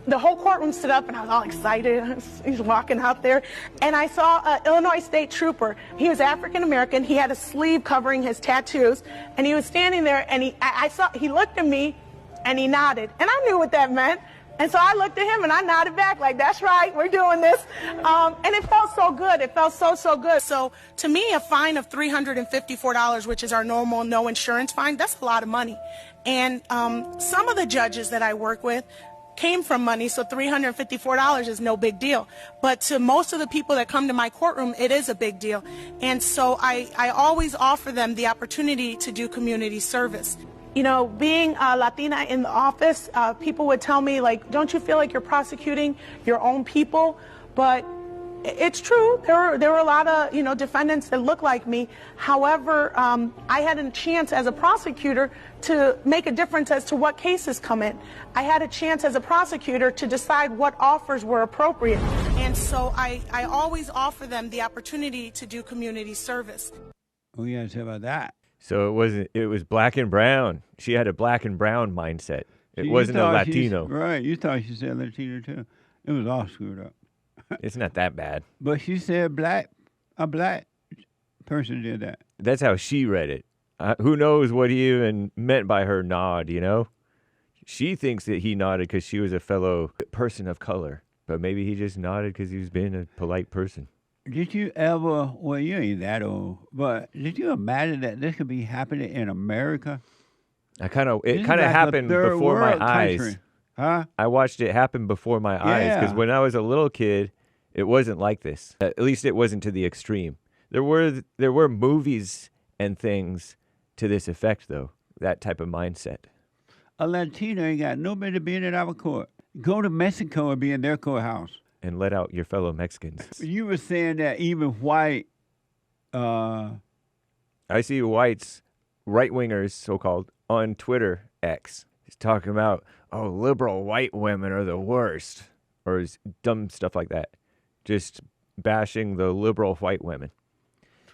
the whole courtroom stood up and I was all excited. He's walking out there. And I saw an Illinois State Trooper. He was African American. He had a sleeve covering his tattoos. And he was standing there and he looked at me and he nodded. And I knew what that meant. And so I looked at him and I nodded back like, that's right, we're doing this. And it felt so good. It felt so good. So to me, a fine of $354, which is our normal no insurance fine, that's a lot of money. And some of the judges that I work with came from money, so $354 is no big deal. But to most of the people that come to my courtroom, it is a big deal. And so I always offer them the opportunity to do community service. Being Latina in the office, people would tell me, like, don't you feel like you're prosecuting your own people? But it's true. There were a lot of, defendants that look like me. However, I had a chance as a prosecutor to make a difference as to what cases come in. I had a chance as a prosecutor to decide what offers were appropriate. And so I always offer them the opportunity to do community service. What do you got to say about that? So it was black and brown. She had a black and brown mindset. It wasn't a Latino. Right. You thought she said Latino too. It was all screwed up. It's not that bad. But she said a black person did that. That's how she read it. Who knows what he even meant by her nod, She thinks that he nodded because she was a fellow person of color. But maybe he just nodded because he was being a polite person. Did you ever, well, you ain't that old, but did you imagine that this could be happening in America? It kind of happened before my eyes. Country. Huh? I watched it happen before my eyes because when I was a little kid, it wasn't like this. At least it wasn't to the extreme. There were movies and things to this effect, though, that type of mindset. A Latino ain't got no business being in our court. Go to Mexico and be in their courthouse. And let out your fellow Mexicans. You were saying that even white... I see whites, right-wingers, so-called, on Twitter, X. He's talking about, liberal white women are the worst. Or dumb stuff like that. Just bashing the liberal white women.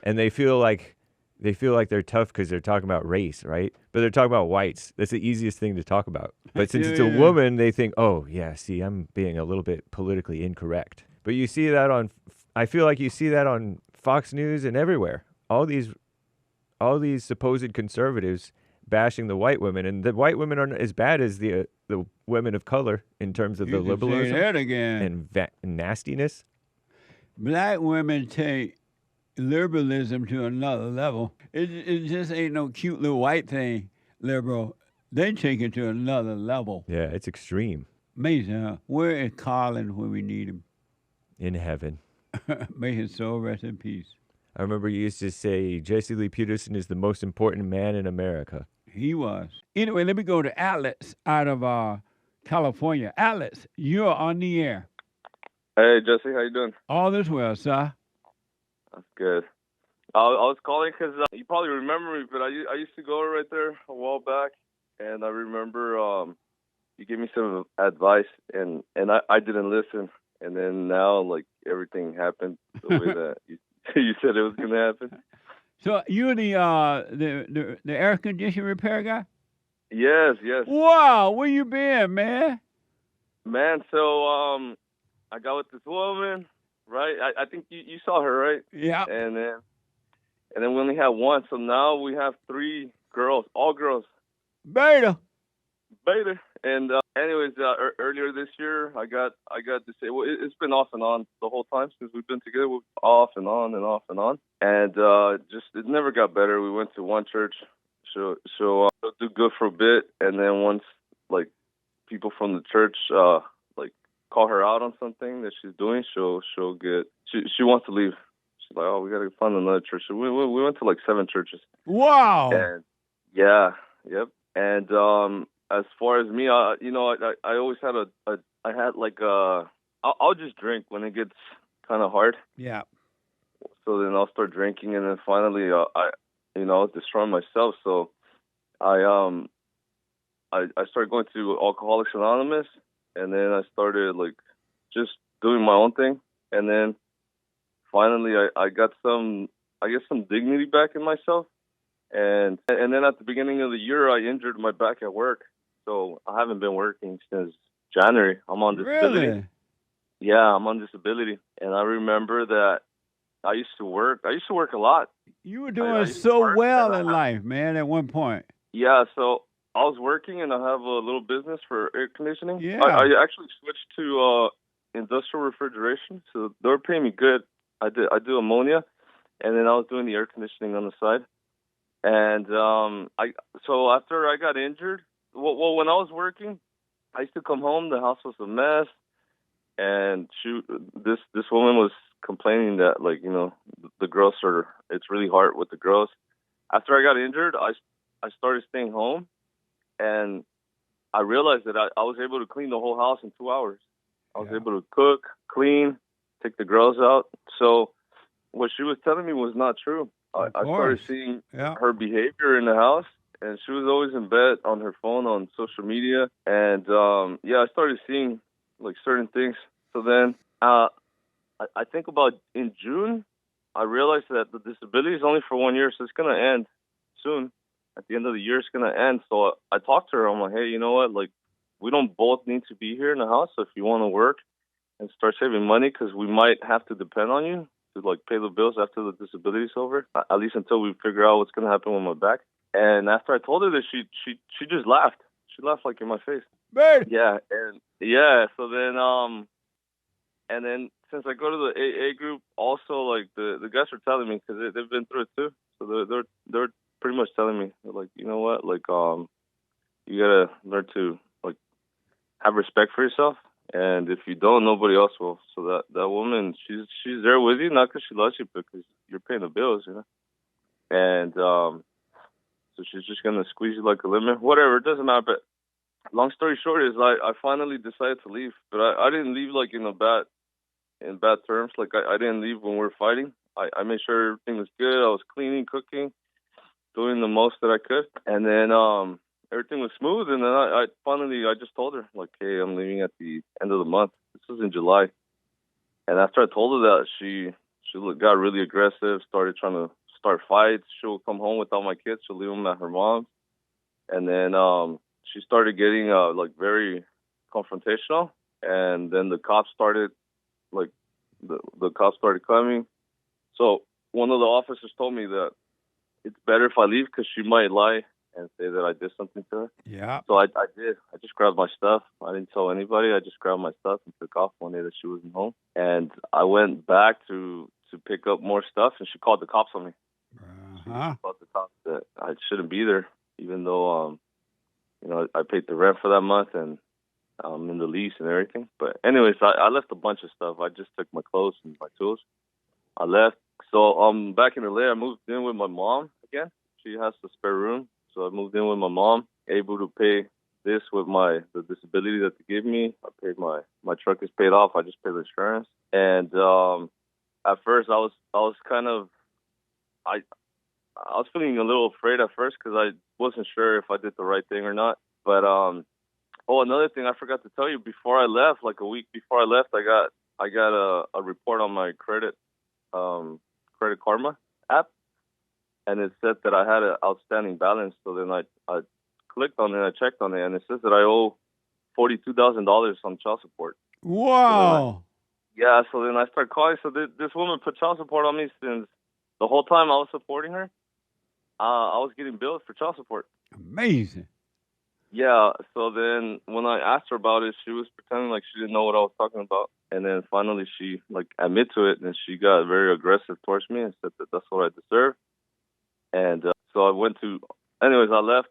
And they feel like they're tough because they're talking about race, right? But they're talking about whites. That's the easiest thing to talk about. But since it's a woman, they think, I'm being a little bit politically incorrect. But you see that I feel like you see that on Fox News and everywhere. All these supposed conservatives bashing the white women, and the white women aren't as bad as the women of color in terms of the liberalism and nastiness. Black women take liberalism to another level. It just ain't no cute little white thing, liberal. They take it to another level. Yeah, it's extreme. Amazing, huh? Where is Colin when we need him? In heaven. May his soul rest in peace. I remember you used to say Jesse Lee Peterson is the most important man in America. He was. Anyway, let me go to Alex out of California. Alex, you're on the air. Hey, Jesse, how you doing? All is well, sir. That's good. I was calling because you probably remember me, but I used to go right there a while back, and I remember you gave me some advice, and I didn't listen, and then now, like, everything happened the way that you said it was going to happen. So you're the air conditioner repair guy? Yes. Wow, where you been, man? Man, so I got with this woman, right? I think you saw her, right? Yeah. And then we only had one, so now we have 3 girls, all girls. Beta. And anyways, earlier this year, I got disabled. It's been off and on the whole time since we've been together. Off and on and off and on. And just it never got better. We went to one church, so do good for a bit, and then once like people from the church call her out on something that she's doing, she'll get. She wants to leave. She's like, we gotta find another church. So we went to like 7 churches. Wow. And yep. And as far as me, I always had I'll just drink when it gets kind of hard. Yeah. So then I'll start drinking, and then finally I'll destroy myself. So I started going to Alcoholics Anonymous, and then I started like just doing my own thing, and then finally I got some dignity back in myself. And then at the beginning of the year, I injured my back at work. So I haven't been working since January. I'm on disability. Really? Yeah, I'm on disability. And I remember that I used to work a lot. You were doing so well in life, man, at one point. Yeah, so I was working and I have a little business for air conditioning. Yeah. I actually switched to industrial refrigeration, so they were paying me good. I do ammonia, and then I was doing the air conditioning on the side. And so after I got injured, well, when I was working, I used to come home. The house was a mess, and this woman was complaining that, like, you know, the girls it's really hard with the girls. After I got injured, I started staying home, and I realized that I was able to clean the whole house in 2 hours. I was able to cook, clean, take the girls out. So what she was telling me was not true. I started seeing her behavior in the house, and she was always in bed on her phone, on social media. And, I started seeing, like, certain things. So then I think about in June, I realized that the disability is only for 1 year, so it's going to end soon. At the end of the year, it's going to end. So I talked to her. I'm like, hey, you know what? Like, we don't both need to be here in the house. So if you want to work and start saving money, because we might have to depend on you to, like, pay the bills after the disability is over, at least until we figure out what's going to happen with my back. And after I told her that, she just laughed. She laughed, like, in my face. Bird. Yeah, so then and then since I go to the AA group, also, like, the guys are telling me, because they've been through it too. So they're pretty much telling me, like, you know what, like, you gotta learn to, like, have respect for yourself, and if you don't, nobody else will. So that woman, she's there with you, not because she loves you, but because you're paying the bills, you know. And so she's just gonna squeeze you like a lemon, whatever. It doesn't matter. But long story short is I finally decided to leave, but I didn't leave, like, in bad terms. Like, I didn't leave when we were fighting. I made sure everything was good. I was cleaning, cooking, doing the most that I could, and then everything was smooth. And then I finally just told her, like, hey, I'm leaving at the end of the month. This was in July, and after I told her that, she got really aggressive, started trying to start fights. She'll come home without my kids. She'll leave them at her mom's, and then she started getting like, very confrontational. And then the cops started, like, the cops started coming. So one of the officers told me that it's better if I leave because she might lie and say that I did something to her. Yeah. So I did. I just grabbed my stuff. I didn't tell anybody. I just grabbed my stuff and took off one day that she wasn't home. And I went back to pick up more stuff, and she called the cops on me. She called the cops that I shouldn't be there, even though, you know, I paid the rent for that month and in the lease and everything. But anyways, I left a bunch of stuff. I just took my clothes and my tools. I left. So back in LA, I moved in with my mom again. She has a spare room. So I moved in with my mom, able to pay this with the disability that they gave me. I paid my truck is paid off. I just paid the insurance. And at first I was kind of, I was feeling a little afraid at first because I wasn't sure if I did the right thing or not. But another thing I forgot to tell you, before I left, like a week before I left, I got a report on my Credit Karma app, and it said that I had an outstanding balance. So then I clicked on it, I checked on it, and it says that I owe $42,000 on child support. Wow. So then I started calling. So this woman put child support on me since the whole time I was supporting her. I was getting billed for child support. Amazing. Yeah, so then when I asked her about it, she was pretending like she didn't know what I was talking about. And then finally she, like, admitted to it, and she got very aggressive towards me and said that that's what I deserve. And so I I left.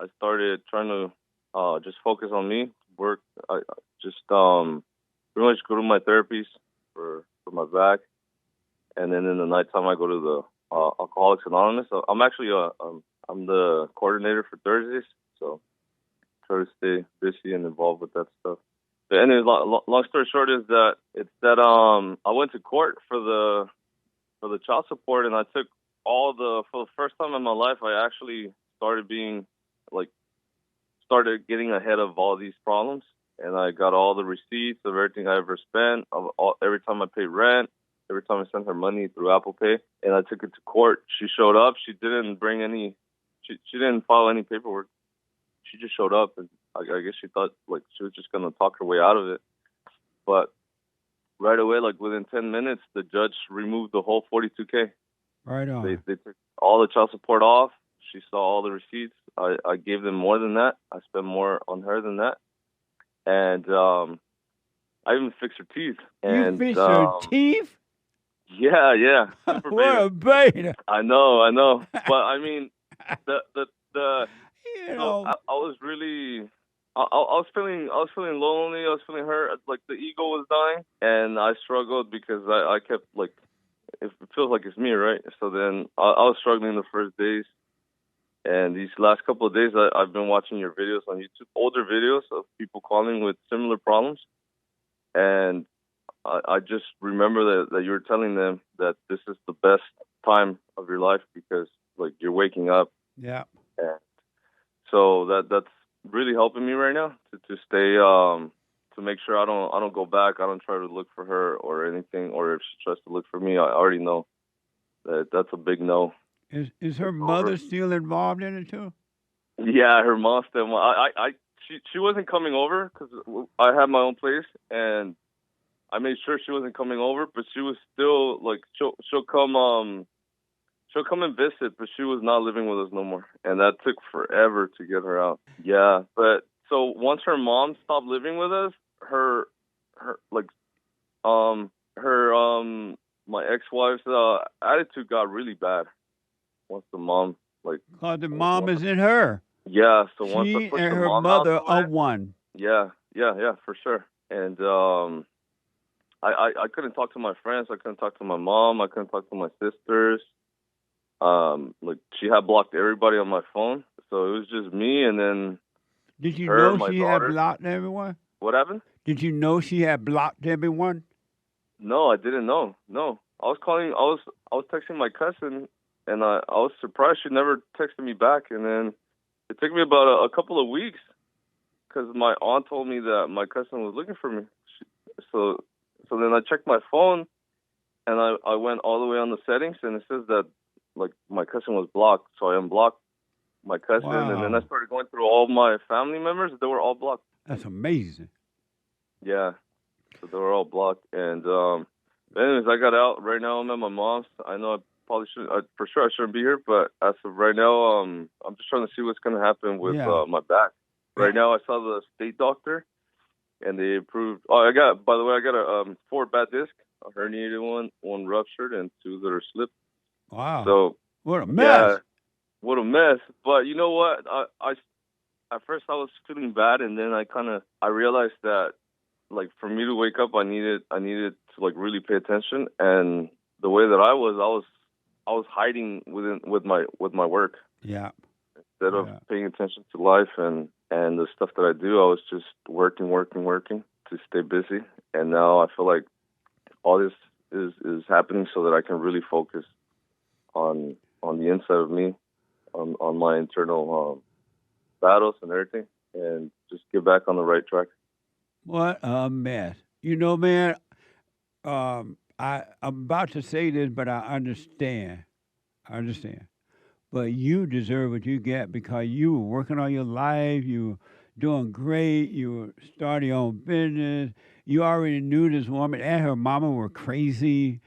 I started trying to just focus on me, work. I just pretty much go to my therapies for my back. And then in the nighttime, I go to the Alcoholics Anonymous. So I'm actually I'm the coordinator for Thursdays, so try to stay busy and involved with that stuff. But anyways, long story short is that I went to court for the child support, and I took for the first time in my life, I actually started getting ahead of all these problems, and I got all the receipts of everything I ever spent, every time I paid rent, every time I sent her money through Apple Pay, and I took it to court. She showed up. She didn't bring any. She didn't file any paperwork. She just showed up, and I guess she thought like she was just gonna talk her way out of it. But right away, like within 10 minutes, the judge removed the whole $42K. Right on. They took all the child support off. She saw all the receipts. I gave them more than that. I spent more on her than that. And I even fixed her teeth. And, you fixed her teeth? Yeah. Super What a beta. I know. But I mean, the you know, I was really. I was feeling lonely. I was feeling hurt. Like the ego was dying, and I struggled because I kept like, it feels like it's me, right? So then I was struggling the first days, and these last couple of days I've been watching your videos on YouTube, older videos of people calling with similar problems, and I just remember that you were telling them that this is the best time of your life because like you're waking up. Yeah. And so that's really helping me right now to stay to make sure I don't go back. I don't try to look for her or anything, or if she tries to look for me, I already know that that's a big no. Is her mother still involved in it too? Yeah, her mom still. She wasn't coming over because I had my own place, and I made sure she wasn't coming over, but she was still like she'll come and visit, but she was not living with us no more, and that took forever to get her out. Yeah, but so once her mom stopped living with us, my ex-wife's attitude got really bad. Once the mom cause the mom is in her. Yeah, so once she I pushed and the her mom mother out are one. Yeah, for sure. And I couldn't talk to my friends. I couldn't talk to my mom. I couldn't talk to my sisters. Like she had blocked everybody on my phone, so it was just me. And then did you her, know she daughter. had blocked everyone? What happened? Did you know she had blocked everyone? No, I didn't know. No, I was calling. I was texting my cousin, and I was surprised she never texted me back. And then it took me about a couple of weeks because my aunt told me that my cousin was looking for me. So then I checked my phone, and I went all the way on the settings, and it says that like my cousin was blocked. So I unblocked my cousin, and then I started going through all my family members. They were all blocked. That's amazing. Yeah, so they were all blocked. And anyways, I got out. Right now I'm at my mom's. I know I probably shouldn't. For sure I shouldn't be here, but as of right now, I'm just trying to see what's going to happen with my back. Right now I saw the state doctor, and they approved. By the way, I got a 4 bad disc, a herniated one ruptured, and 2 that are slipped. Wow. So what a mess. Yeah, what a mess. But you know what? I at first I was feeling bad, and then I realized that like for me to wake up, I needed to like really pay attention. And the way that I was hiding with my work. Yeah. Instead of paying attention to life and the stuff that I do, I was just working to stay busy. And now I feel like all this is happening so that I can really focus on the inside of me, on my internal battles and everything, and just get back on the right track. What a mess. You know, man, I'm about to say this, but I understand. But you deserve what you get because you were working on your life, you were doing great, you were starting your own business, you already knew this woman and her mama were crazy,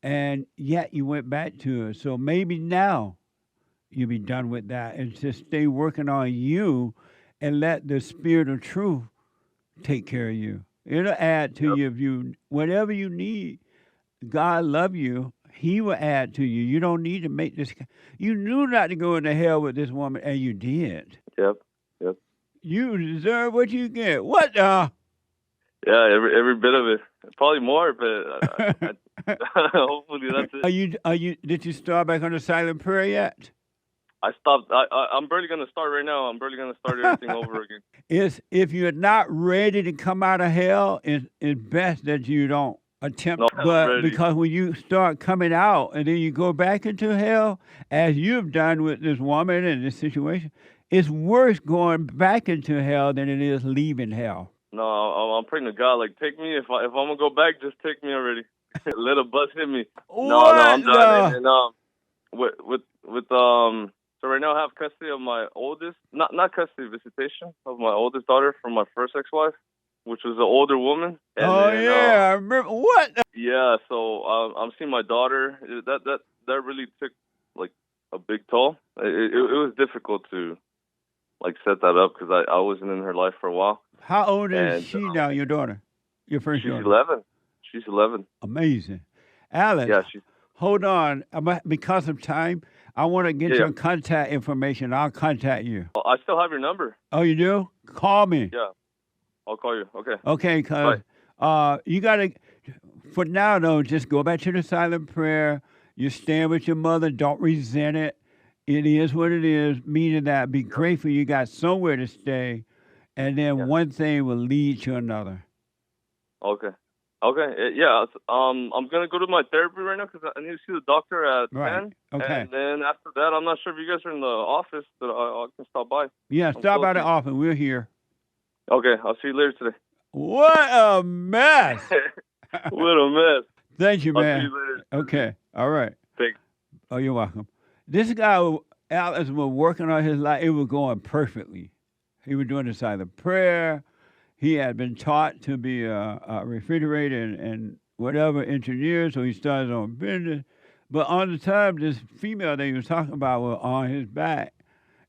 and yet you went back to her. So maybe now you'll be done with that and just stay working on you and let the spirit of truth take care of you. It'll add to you if you, whatever you need. God love you. He will add to you. You don't need to make this. You knew not to go into hell with this woman, and you did. Yep. You deserve what you get. What? Yeah, every bit of it. Probably more, but hopefully that's it. Did you start back on the silent prayer yet? I stopped. I'm barely going to start right now. I'm barely going to start everything over again. If you're not ready to come out of hell, it's best that you don't attempt. No, but because when you start coming out and then you go back into hell, as you've done with this woman and this situation, it's worse going back into hell than it is leaving hell. No, I'm praying to God, like, take me. If I'm going to go back, just take me already. Little bus hit me. What? No, I'm done. And so right now I have custody of my oldest, not custody, visitation of my oldest daughter from my first ex-wife, which was an older woman. And Oh then, yeah, I remember what? yeah, so I'm seeing my daughter. That really took like a big toll. It was difficult to like set that up because I wasn't in her life for a while. How old is she now? Your daughter, your first She's daughter. 11. She's 11. Amazing, Alex. Yeah, hold on. Because of time, I want to get Yeah, your yeah. contact information. I'll contact you. I still have your number. Oh, you do? Call me. Yeah, I'll call you. Okay. Okay, because you got to, for now, though, just go back to the silent prayer. You stand with your mother. Don't resent it. It is what it is, meaning that be grateful you got somewhere to stay, and then one thing will lead to another. Okay. Okay. Yeah. I'm gonna go to my therapy right now because I need to see the doctor at 10. Okay. And then after that, I'm not sure if you guys are in the office, but I can stop by. Yeah, I'm stop close by the to- office. We're here. Okay. I'll see you later today. What a mess. What a mess. Thank you, I'll man. see you later. Okay. All right. Thanks. Oh, you're welcome. This guy, Alex, was working on his life. It was going perfectly. He was doing the silent prayer. He had been taught to be a refrigerator and whatever engineer, so he started his own business. But on the time, this female that he was talking about was on his back,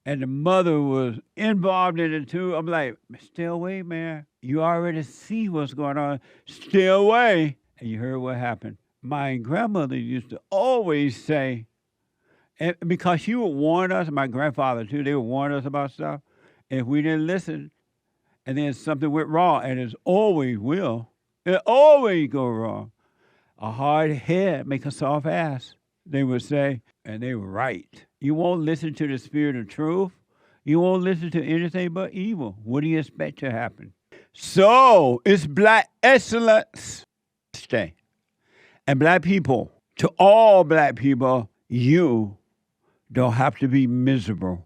and the mother was involved in it too. I'm like, stay away, man. You already see what's going on. Stay away. And you heard what happened. My grandmother used to always say, and because she would warn us, my grandfather too, they would warn us about stuff. If we didn't listen, and then something went wrong, and it always will. It always go wrong. A hard head make a soft ass, they would say, and they were right. You won't listen to the spirit of truth. You won't listen to anything but evil. What do you expect to happen? So it's Black Excellence Day. And black people, to all black people, you don't have to be miserable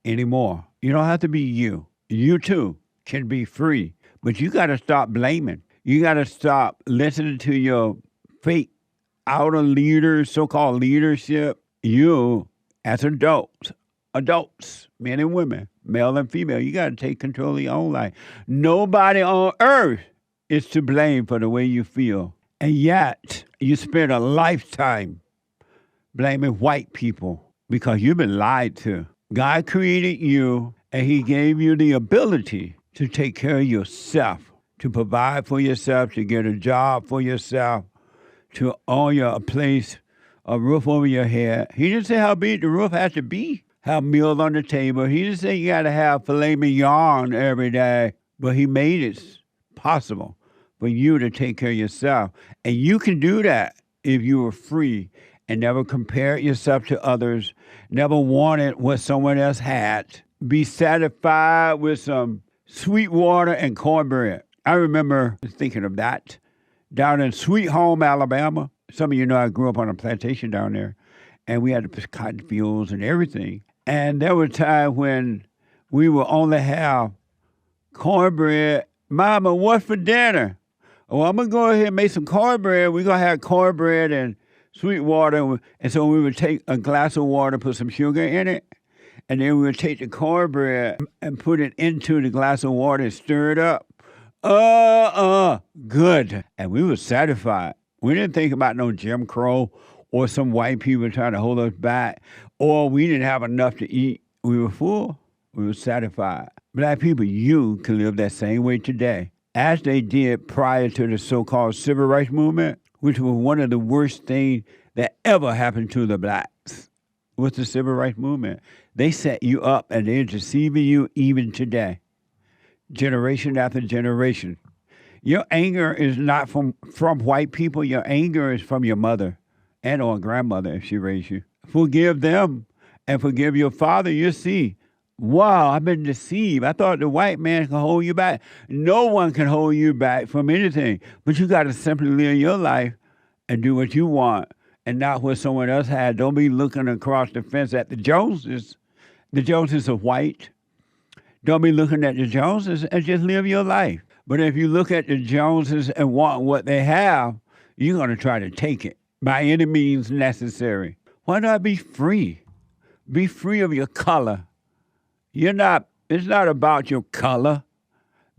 anymore. You don't have to be you. You too can be free. But you got to stop blaming. You got to stop listening to your fake outer leaders, so-called leadership. You, as adults, men and women, male and female, you got to take control of your own life. Nobody on earth is to blame for the way you feel. And yet, you spend a lifetime blaming white people because you've been lied to. God created you, and he gave you the ability to take care of yourself, to provide for yourself, to get a job for yourself, to own a place, a roof over your head. He didn't say how big the roof has to be, have meals on the table. He didn't say you got to have filet mignon every day, but he made it possible for you to take care of yourself. And you can do that if you were free and never compare yourself to others, never wanted what someone else had. Be satisfied with some sweet water and cornbread. I remember thinking of that down in Sweet Home, Alabama. Some of you know I grew up on a plantation down there, and we had the cotton fields and everything. And there were times when we would only have cornbread. Mama, what's for dinner? Oh, I'm going to go ahead and make some cornbread. We're going to have cornbread and sweet water. And so we would take a glass of water, put some sugar in it, and then we would take the cornbread and put it into the glass of water and stir it up. Good. And we were satisfied. We didn't think about no Jim Crow or some white people trying to hold us back, or we didn't have enough to eat. We were full. We were satisfied. Black people, you can live that same way today, as they did prior to the so-called civil rights movement, which was one of the worst things that ever happened to the blacks, was the civil rights movement. They set you up, and they're deceiving you even today, generation after generation. Your anger is not from white people. Your anger is from your mother and or grandmother if she raised you. Forgive them and forgive your father. You'll see, wow, I've been deceived. I thought the white man can hold you back. No one can hold you back from anything. But you got to simply live your life and do what you want and not what someone else had. Don't be looking across the fence at the Joneses. The Joneses are white. Don't be looking at the Joneses and just live your life. But if you look at the Joneses and want what they have, you're going to try to take it by any means necessary. Why not be free? Be free of your color. It's not about your color.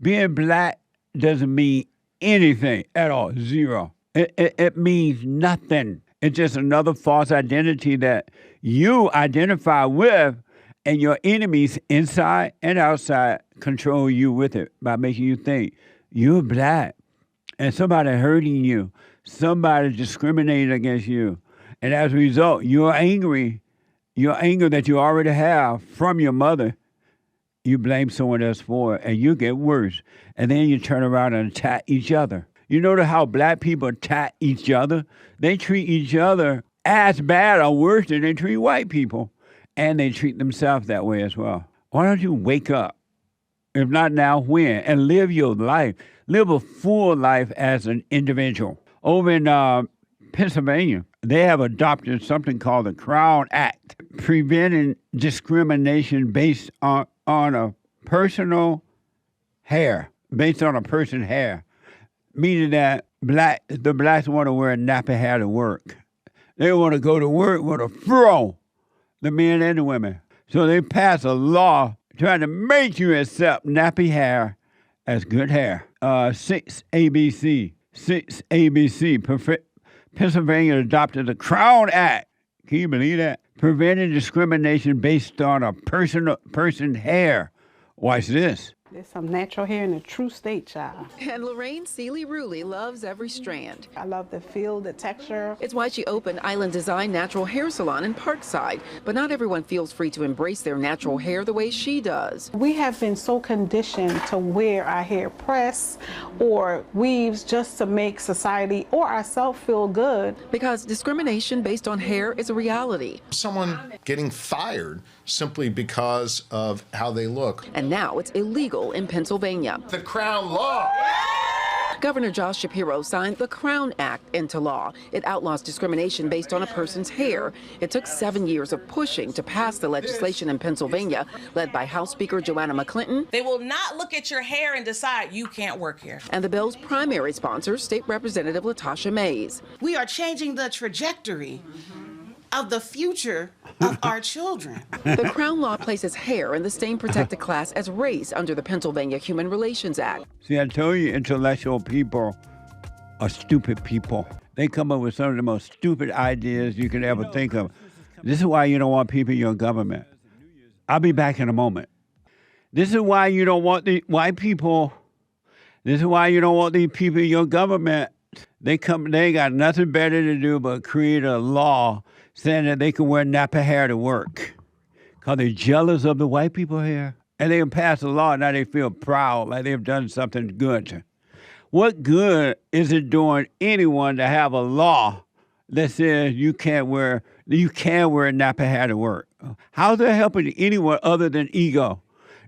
Being black doesn't mean anything at all, zero. It means nothing. It's just another false identity that you identify with, and your enemies inside and outside control you with it by making you think you're black and somebody hurting you, somebody discriminating against you. And as a result, you're angry. Your anger that you already have from your mother, you blame someone else for it, and you get worse. And then you turn around and attack each other. You notice how black people attack each other? They treat each other as bad or worse than they treat white people. And they treat themselves that way as well. Why don't you wake up? If not now, when? And live your life. Live a full life as an individual. Over in Pennsylvania, they have adopted something called the Crown Act, preventing discrimination based on a personal hair, based on a person's hair, meaning that the blacks want to wear nappy hair to work. They want to go to work with a fro, the men and the women. So they pass a law trying to make you accept nappy hair as good hair. 6 ABC. Pennsylvania adopted the Crown Act. Can you believe that? Preventing discrimination based on a person's hair. Watch this. There's some natural hair in a true state, child. And Lorraine Seeley-Ruley loves every strand. I love the feel, the texture. It's why she opened Island Design Natural Hair Salon in Parkside. But not everyone feels free to embrace their natural hair the way she does. We have been so conditioned to wear our hair pressed or weaves just to make society or ourselves feel good. Because discrimination based on hair is a reality. Someone getting fired simply because of how they look. And now it's illegal in Pennsylvania. The Crown Law. Governor Josh Shapiro signed the Crown Act into law. It outlaws discrimination based on a person's hair. It took 7 years of pushing to pass the legislation in Pennsylvania, led by House Speaker Joanna McClinton. They will not look at your hair and decide you can't work here. And the bill's primary sponsor, State Representative Latasha Mays. We are changing the trajectory of the future of our children. The Crown Law places hair in the stain-protected class as race under the Pennsylvania Human Relations Act. See, I told you intellectual people are stupid people. They come up with some of the most stupid ideas you could ever think of. This is why you don't want people in your government. I'll be back in a moment. This is why you don't want the white people. This is why you don't want these people in your government. They got nothing better to do but create a law saying that they can wear nappy hair to work because they're jealous of the white people here. And they can pass a law, now they feel proud, like they've done something good. What good is it doing anyone to have a law that says you can wear nappy hair to work? How's that helping anyone other than ego?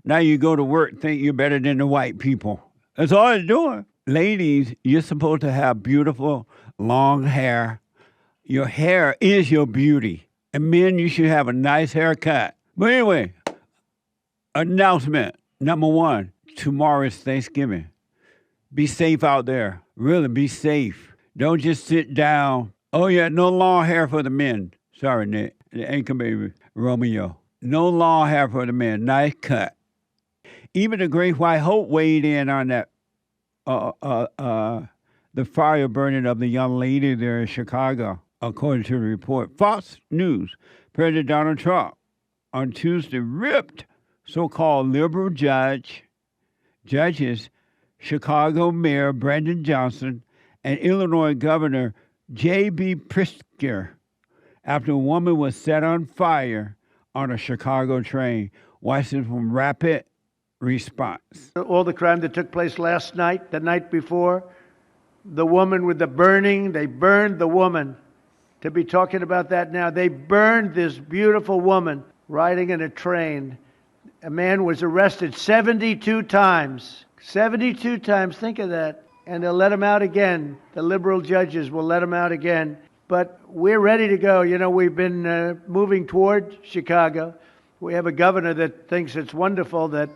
Now you go to work, think you're better than the white people. That's all it's doing. Ladies, you're supposed to have beautiful, long hair. Your hair is your beauty. And men, you should have a nice haircut. But anyway, announcement number 1, tomorrow is Thanksgiving. Be safe out there. Really, be safe. Don't just sit down. Oh, yeah, no long hair for the men. Sorry, Nick. The anchor baby, Romeo. No long hair for the men. Nice cut. Even the Great White Hope weighed in on that. The fire burning of the young lady there in Chicago, according to the report. Fox News, President Donald Trump on Tuesday ripped so-called liberal judges, Chicago Mayor Brandon Johnson, and Illinois Governor J.B. Pritzker after a woman was set on fire on a Chicago train. Watch this from Rapid Response. All the crime that took place last night, the night before, the woman with the burning, they burned the woman. To be talking about that now, they burned this beautiful woman riding in a train. A man was arrested 72 times. 72 times, think of that. And they'll let him out again. The liberal judges will let him out again. But we're ready to go. You know, we've been moving toward Chicago. We have a governor that thinks it's wonderful that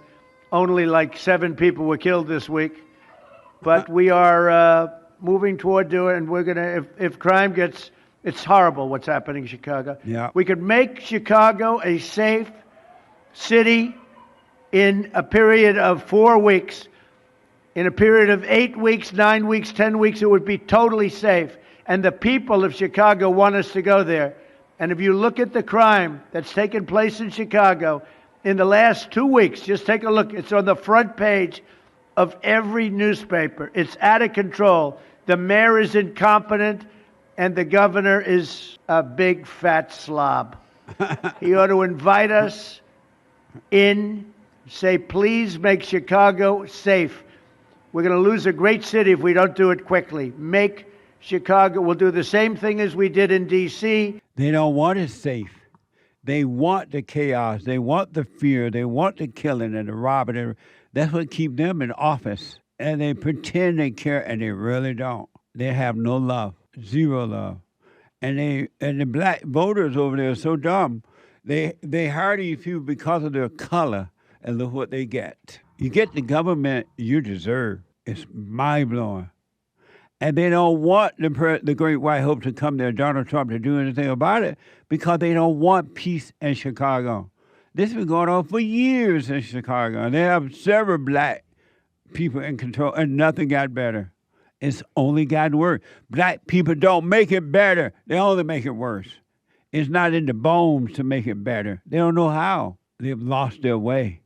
only like 7 people were killed this week. But we are moving toward doing, and we're going to, if crime gets, it's horrible what's happening in Chicago. Yeah. We could make Chicago a safe city in a period of 4 weeks. In a period of 8 weeks, 9 weeks, 10 weeks, it would be totally safe. And the people of Chicago want us to go there. And if you look at the crime that's taken place in Chicago in the last 2 weeks, just take a look. It's on the front page of every newspaper. It's out of control. The mayor is incompetent, and the governor is a big fat slob. He ought to invite us in, say, please make Chicago safe. We're going to lose a great city if we don't do it quickly. Make Chicago, we'll do the same thing as we did in D.C. They don't want it safe. They want the chaos. They want the fear. They want the killing and the robbing. That's what keeps them in office. And they pretend they care, and they really don't. They have no love, zero love. And the black voters over there are so dumb. They hire these people because of their color, and look what they get. You get the government you deserve. It's mind-blowing. And they don't want the great white hope to come there, Donald Trump, to do anything about it because they don't want peace in Chicago. This has been going on for years in Chicago. And they have several black people in control, and nothing got better. It's only gotten worse. Black people don't make it better. They only make it worse. It's not in the bones to make it better. They don't know how. They've lost their way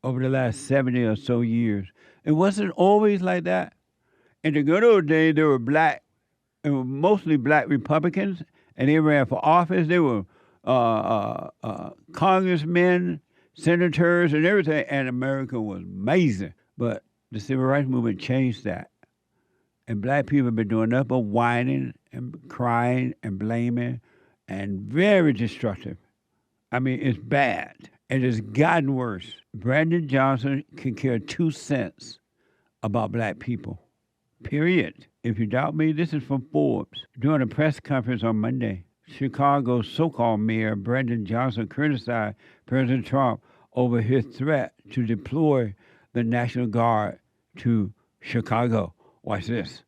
over the last 70 or so years. It wasn't always like that. In the good old days, there were mostly black Republicans, and they ran for office. They were congressmen, senators, and everything, and America was amazing. But the civil rights movement changed that. And black people have been doing nothing but whining and crying and blaming and very destructive. I mean, it's bad. And it's gotten worse. Brandon Johnson can care 2 cents about black people. Period. If you doubt me, this is from Forbes. During a press conference on Monday, Chicago's so-called mayor, Brandon Johnson, criticized President Trump over his threat to deploy the National Guard to Chicago. Watch this.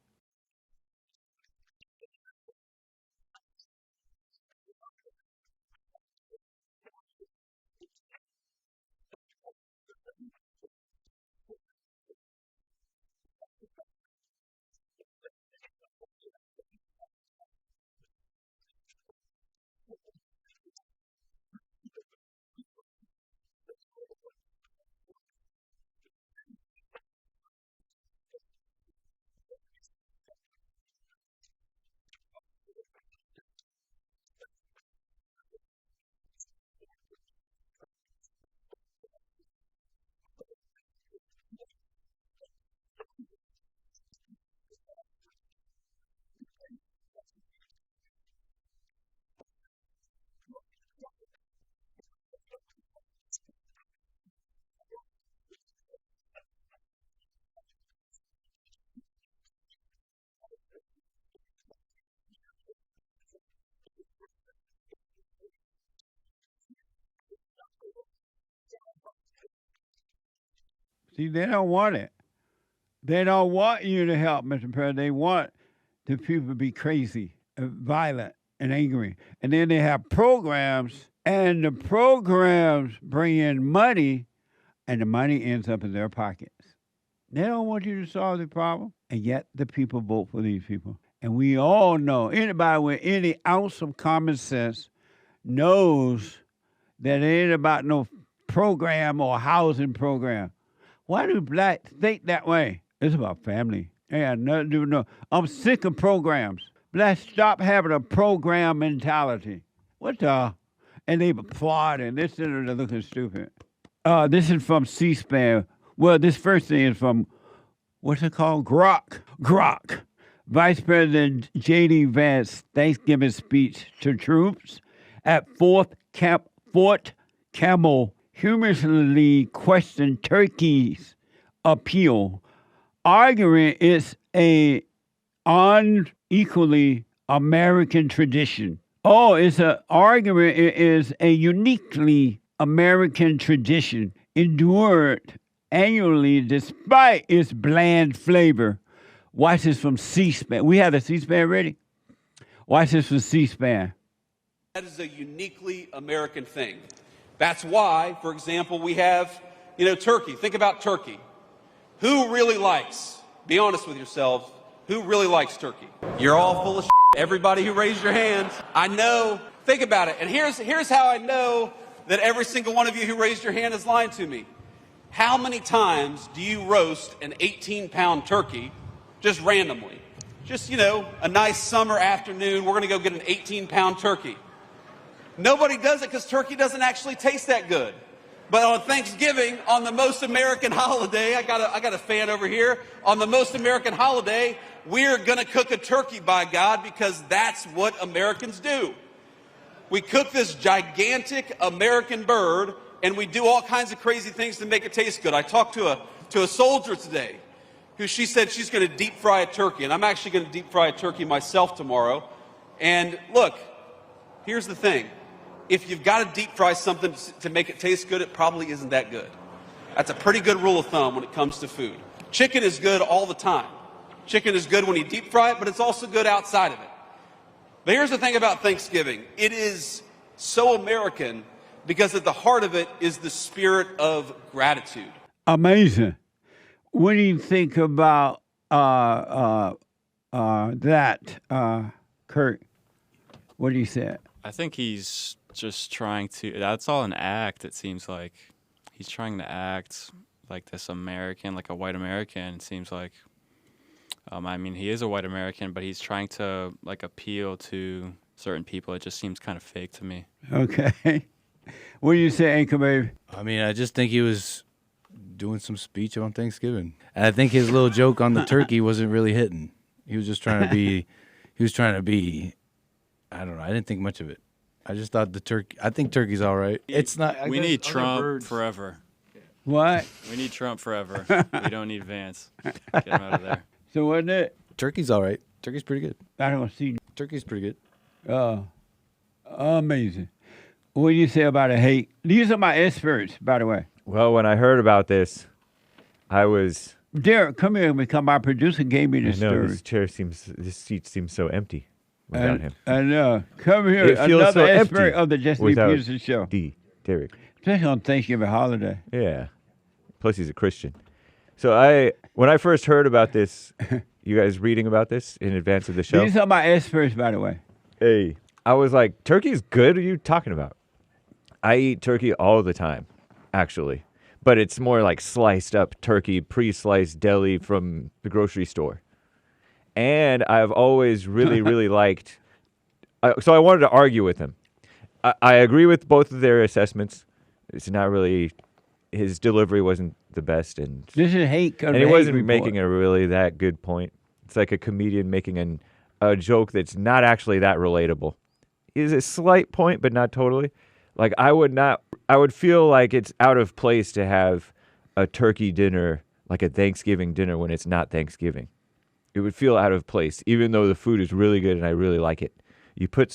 See, they don't want it. They don't want you to help, Mr. President. They want the people to be crazy, violent, and angry. And then they have programs, and the programs bring in money, and the money ends up in their pockets. They don't want you to solve the problem, and yet the people vote for these people. And we all know, anybody with any ounce of common sense knows that it ain't about no program or housing program. Why do blacks think that way? It's about family. It had nothing to do with no. I'm sick of programs. Blacks stop having a program mentality. What the? And they applaud and this and they're looking stupid. This is from C-SPAN. Well, this first thing is from, what's it called? Grok. Vice President J.D. Vance Thanksgiving speech to troops at Fort Campbell humorously questioned Turkey's appeal, arguing it's a unequally American tradition. Oh, it's an argument. It is a uniquely American tradition endured annually despite its bland flavor. Watch this from C-SPAN. We have the C-SPAN ready? Watch this from C-SPAN. That is a uniquely American thing. That's why, for example, we have, turkey. Think about turkey. Who really likes, be honest with yourselves, who really likes turkey? You're all full of shit. Everybody who raised your hands. I know. Think about it. And here's how I know that every single one of you who raised your hand is lying to me. How many times do you roast an 18-pound turkey just randomly? Just, a nice summer afternoon, we're going to go get an 18-pound turkey. Nobody does it because turkey doesn't actually taste that good. But on Thanksgiving, on the most American holiday, I got a fan over here, on the most American holiday, we're going to cook a turkey, by God, because that's what Americans do. We cook this gigantic American bird, and we do all kinds of crazy things to make it taste good. I talked to a soldier today who she said she's going to deep fry a turkey, and I'm actually going to deep fry a turkey myself tomorrow. And look, here's the thing. If you've got to deep fry something to make it taste good, it probably isn't that good. That's a pretty good rule of thumb when it comes to food. Chicken is good all the time. Chicken is good when you deep fry it, but it's also good outside of it. But here's the thing about Thanksgiving. It is so American because at the heart of it is the spirit of gratitude. Amazing. When you think about that, Kurt, what do you say? I think he's just trying to, that's all an act, it seems like. He's trying to act like this American, like a white American, it seems like. He is a white American, but he's trying to, appeal to certain people. It just seems kind of fake to me. Okay. What do you say, Anchor Baby? I just think he was doing some speech on Thanksgiving. And I think his little joke on the turkey wasn't really hitting. He was just trying to be, I don't know. I didn't think much of it. I just thought I think turkey's all right. It's not. We need Trump forever. What? We need Trump forever. We don't need Vance. Get him out of there. So wasn't it? Turkey's all right. Turkey's pretty good. I don't see. Turkey's pretty good. Amazing. What do you say about a hate? These are my experts, by the way. Well, when I heard about this, I was... Derek, come here and become our producer. Gave me this story. This seat seems so empty without him. I know. Come here, It feels another so expert empty of the Jesse without Peterson Show. Derek. Especially on Thanksgiving holiday. Yeah. Plus, he's a Christian. So when I first heard about this, you guys reading about this in advance of the show? These are my experts, by the way. Hey, I was like, turkey's good? What are you talking about? I eat turkey all the time, actually. But it's more like sliced up turkey, pre-sliced deli from the grocery store. And I've always really, really liked... So I wanted to argue with him. I agree with both of their assessments. It's not really... His delivery wasn't the best. And this is hate. And he wasn't making a really that good point. It's like a comedian making a joke that's not actually that relatable. It's a slight point, but not totally. Like, I would feel like it's out of place to have a turkey dinner, like a Thanksgiving dinner, when it's not Thanksgiving. It would feel out of place, even though the food is really good and I really like it. You put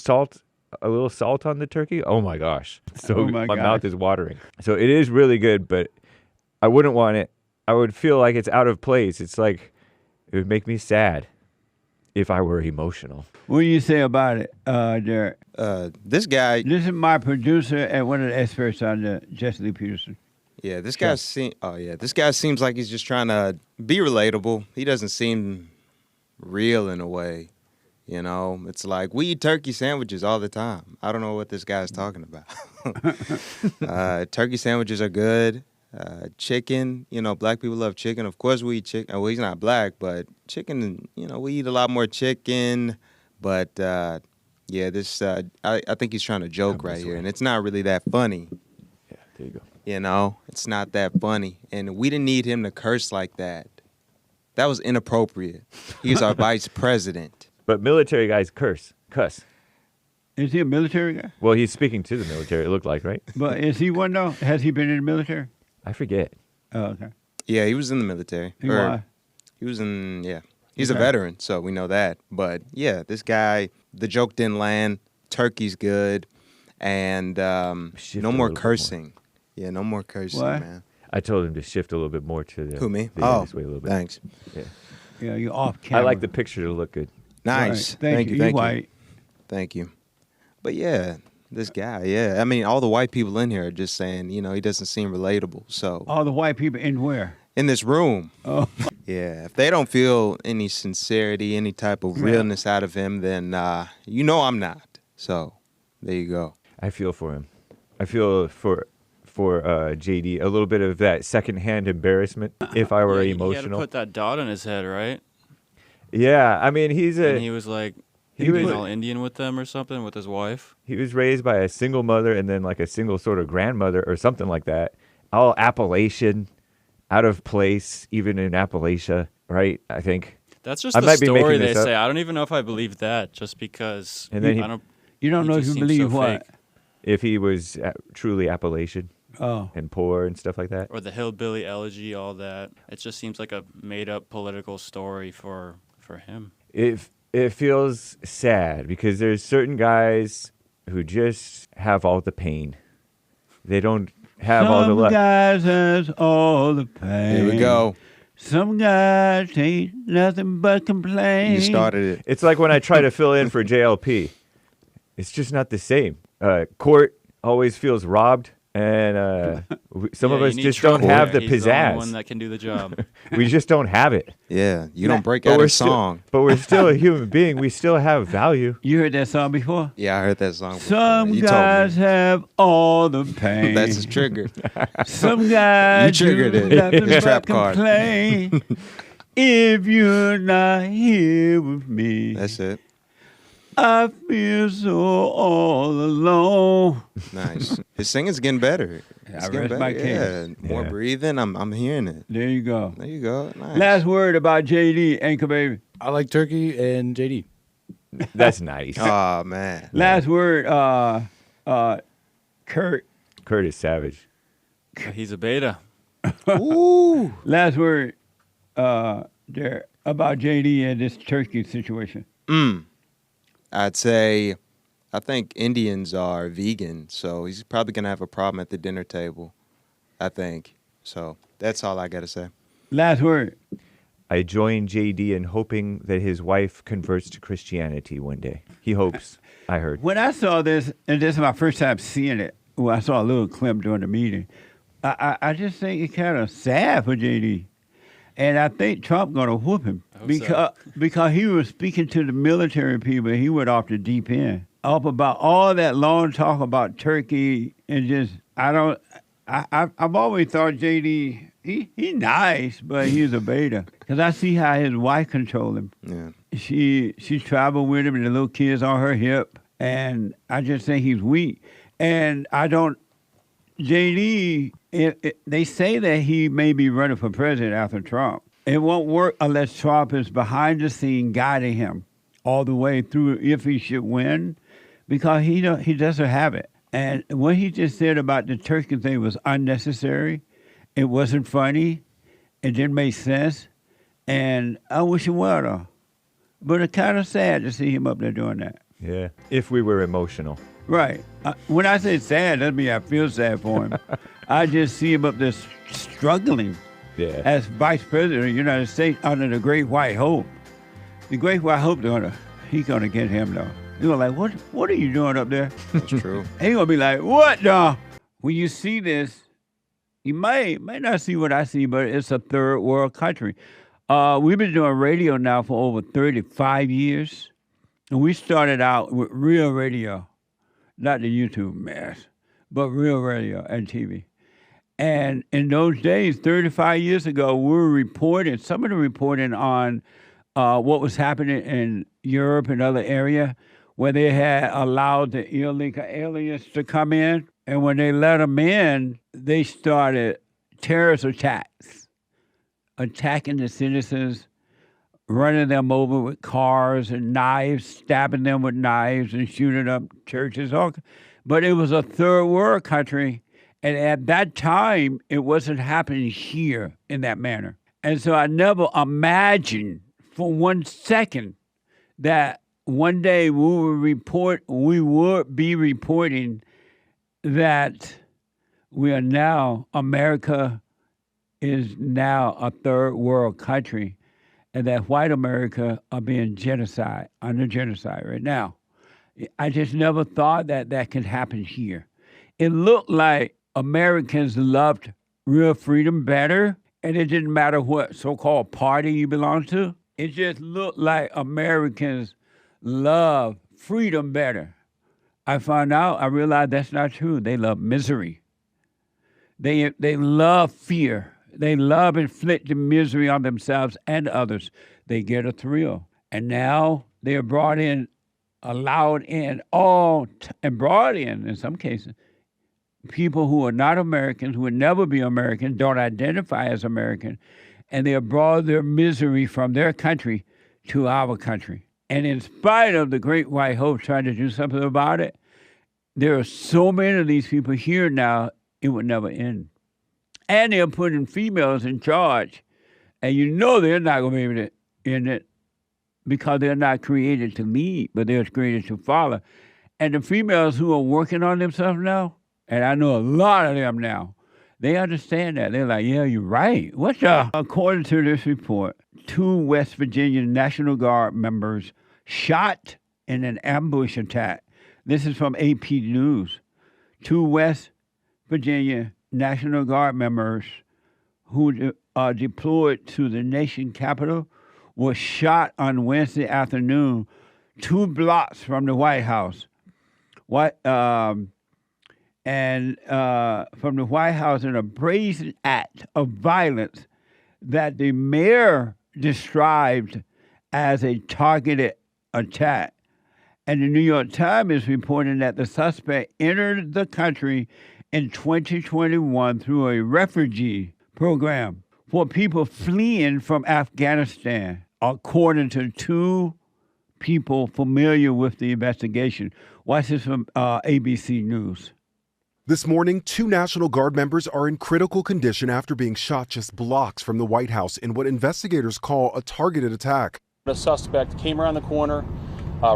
a little salt on the turkey, oh my gosh. So my mouth is watering. So it is really good, but I wouldn't want it. I would feel like it's out of place. It's like, it would make me sad if I were emotional. What do you say about it, Derek? This guy... This is my producer and one of the experts on the Jesse Lee Peterson. Yeah, this guy this guy seems like he's just trying to be relatable. He doesn't seem real in a way. You know, it's like we eat turkey sandwiches all the time. I don't know what this guy's talking about. Turkey sandwiches are good. Chicken, black people love chicken. Of course we eat chicken. Well, he's not black, but chicken, we eat a lot more chicken. But, this, I think he's trying to joke right here. And it's not really that funny. Yeah, there you go. It's not that funny. And we didn't need him to curse like that. That was inappropriate. He's our vice president. But military guys cuss. Is he a military guy? Well, he's speaking to the military, it looked like, right? But is he one, though? Has he been in the military? I forget. Oh, okay. Yeah, he was in the military. Why? He was he's a veteran, so we know that. But, yeah, this guy, the joke didn't land. Turkey's good. And no more cursing. Yeah, no more cursing, man. I told him to shift a little bit more to the... Who, me? Way a little bit. Thanks. Yeah. Yeah, you're off I camera. like the picture to look good. Nice. Right. Thank you. Thank You're you. white. Thank you. But yeah, this guy, yeah. I mean, all the white people in here are just saying, you know, he doesn't seem relatable. So All the white people in where? in this room, Oh, yeah, if they don't feel any sincerity, any type of realness out of him, then you know I'm not. So there you go. I feel for him. I feel for JD a little bit of that secondhand embarrassment. If I were He had to emotional, put that dot on his head, right? yeah. I mean, And he was like, he was being all Indian with them or something with his wife. He was raised by a single mother and then like a single sort of grandmother or something like that. All Appalachian, out of place, even in Appalachia, right? I think. That's just I the might be story making they this up. say. I don't even know if I believe that, just because. And then he- I don't. you don't he know if just you seems believe so what? fake. If he was truly Appalachian Oh, and poor and stuff like that. Or the hillbilly elegy, all that. It just seems like a made-up political story for him. It feels sad because there's certain guys who just have all the pain. They don't have all the some love. guys has all the pain. Here we go. Some guys ain't nothing but complain. You started it. It's like when I try to fill in for JLP. It's just not the same. Court always feels robbed, and some of Yeah, us you need just don't Trump have there. the He's the only pizzazz. one that can do the job. We just don't have it. Yeah, you don't break But out we're a still- song. but we're still a human being. We still have value. You heard that song before? Yeah, I heard that song before. Some You told guys me. have all the pain. That's his trigger. Some guys You triggered do it. nothing His but trap card. complain. If you're not here with me, That's it. I feel so all alone. Nice. His singing's getting better. I It's getting rest my better. case. Yeah, more Yeah. breathing. I'm hearing it. There you go. There you go. Nice. Last word about JD, Anchor Baby. I like turkey and JD. That's nice. Oh man. Last word, Kurt. Kurt is savage. He's a beta. Ooh. Last word, there about JD and this turkey situation. I'd say, I think Indians are vegan, so he's probably gonna have a problem at the dinner table. I think. So that's all I gotta say. Last word. I joined JD in hoping that his wife converts to Christianity one day. He hopes. I heard. When I saw this, and this is my first time seeing it, well, I saw a little clip during the meeting. I just think it's kind of sad for JD. And I think Trump going to whoop him because he was speaking to the military people. He went off the deep end, up about all that long talk about Turkey and just I've always thought JD he nice, but he's a beta because I see how his wife control him. Yeah. She traveled with him and the little kids on her hip, and I just think he's weak. And I don't. JD, they say that he may be running for president after Trump. It won't work unless Trump is behind the scene guiding him all the way through if he should win, because he doesn't have it. And what he just said about the Turkey thing was unnecessary. It wasn't funny. It didn't make sense. And I wish it were, though. But it's kind of sad to see him up there doing that. Yeah. If we were emotional. Right. When I say sad, doesn't mean I feel sad for him. I just see him up there struggling as vice president of the United States under the Great White Hope. The Great White Hope, he's going to get him, though. You're like, what are you doing up there? That's true. He's going to be like, what, the? When you see this, you may not see what I see, but it's a third world country. We've been doing radio now for over 35 years. And we started out with real radio. Not the YouTube mess, but real radio and TV. And in those days, 35 years ago, we were reporting, some of the reporting on what was happening in Europe and other areas where they had allowed the illegal aliens to come in. And when they let them in, they started terrorist attacks, attacking the citizens, running them over with cars and knives, stabbing them with knives and shooting up churches. But it was a third world country. And at that time, it wasn't happening here in that manner. And so I never imagined for 1 second that one day we would be reporting that America is now a third world country. and that white America are being under genocide right now. I just never thought that that could happen here. It looked like Americans loved real freedom better, and it didn't matter what so-called party you belong to. It just looked like Americans love freedom better. I realized that's not true. They love misery. They love fear. They love inflicting misery on themselves and others. They get a thrill. And now they are brought in in some cases, people who are not Americans, who would never be American, don't identify as American, and they have brought their misery from their country to our country. And in spite of the great white hope trying to do something about it, there are so many of these people here now, it would never end. And they're putting females in charge, and you know they're not going to be able to end it because they're not created to lead, but they're created to follow. And the females who are working on themselves now, and I know a lot of them now, they understand that. They're like, yeah, you're right. According to this report, 2 West Virginia National Guard members shot in an ambush attack. This is from AP News. 2 West Virginia National Guard members who are deployed to the nation capital were shot on Wednesday afternoon 2 blocks from the White House. From the White House in a brazen act of violence that the mayor described as a targeted attack. And the New York Times is reporting that the suspect entered the country in 2021 through a refugee program for people fleeing from Afghanistan, according to 2 people familiar with the investigation. Watch this from ABC News. This morning, 2 National Guard members are in critical condition after being shot just blocks from the White House in what investigators call a targeted attack. The suspect came around the corner,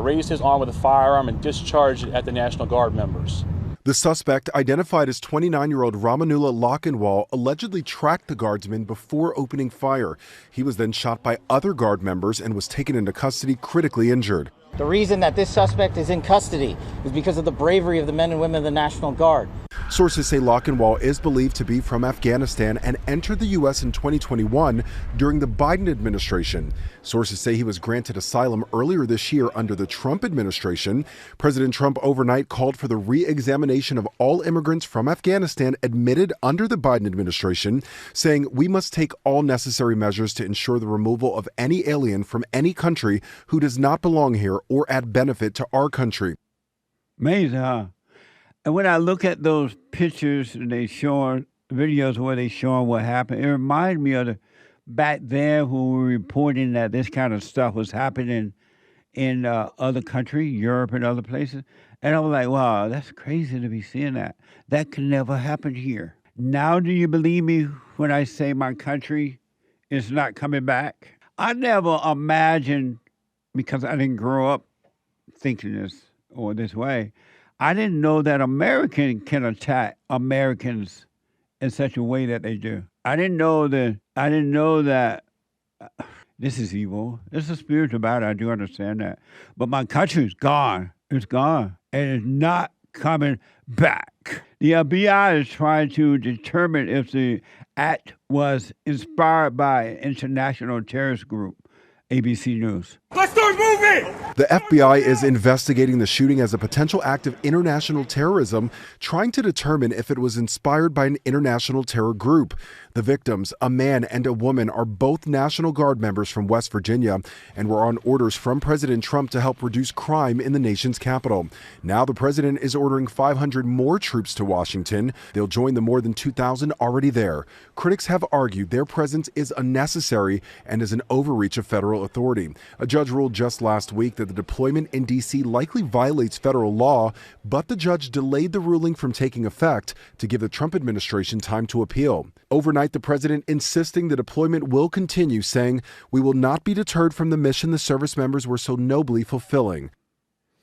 raised his arm with a firearm, and discharged it at the National Guard members. The suspect, identified as 29-year-old Ramanullah Lochinwall, allegedly tracked the Guardsmen before opening fire. He was then shot by other Guard members and was taken into custody critically injured. The reason that this suspect is in custody is because of the bravery of the men and women of the National Guard. Sources say Lochinwall is believed to be from Afghanistan and entered the U.S. in 2021 during the Biden administration. Sources say he was granted asylum earlier this year under the Trump administration. President Trump overnight called for the re-examination of all immigrants from Afghanistan admitted under the Biden administration, saying we must take all necessary measures to ensure the removal of any alien from any country who does not belong here or add benefit to our country. Amazing, huh? And when I look at those pictures and they showing videos where they showing what happened, it reminds me of back there when we were reporting that this kind of stuff was happening in other countries, Europe and other places. And I was like, wow, that's crazy to be seeing that. That could never happen here. Now do you believe me when I say my country is not coming back? I never imagined, because I didn't grow up thinking this way, I didn't know that Americans can attack Americans in such a way that they do. I didn't know that this is evil. It's a spiritual battle. I do understand that. But my country is gone. It's gone. And it's not coming back. The FBI is trying to determine if the act was inspired by an international terrorist group. ABC News. Let's start moving! The FBI is investigating the shooting as a potential act of international terrorism, trying to determine if it was inspired by an international terror group. The victims, a man and a woman, are both National Guard members from West Virginia and were on orders from President Trump to help reduce crime in the nation's capital. Now the president is ordering 500 more troops to Washington. They'll join the more than 2,000 already there. Critics have argued their presence is unnecessary and is an overreach of federal authority. A judge ruled just last week that the deployment in D.C. likely violates federal law, but the judge delayed the ruling from taking effect to give the Trump administration time to appeal. Overnight, the president insisting the deployment will continue, saying, "We will not be deterred from the mission the service members were so nobly fulfilling."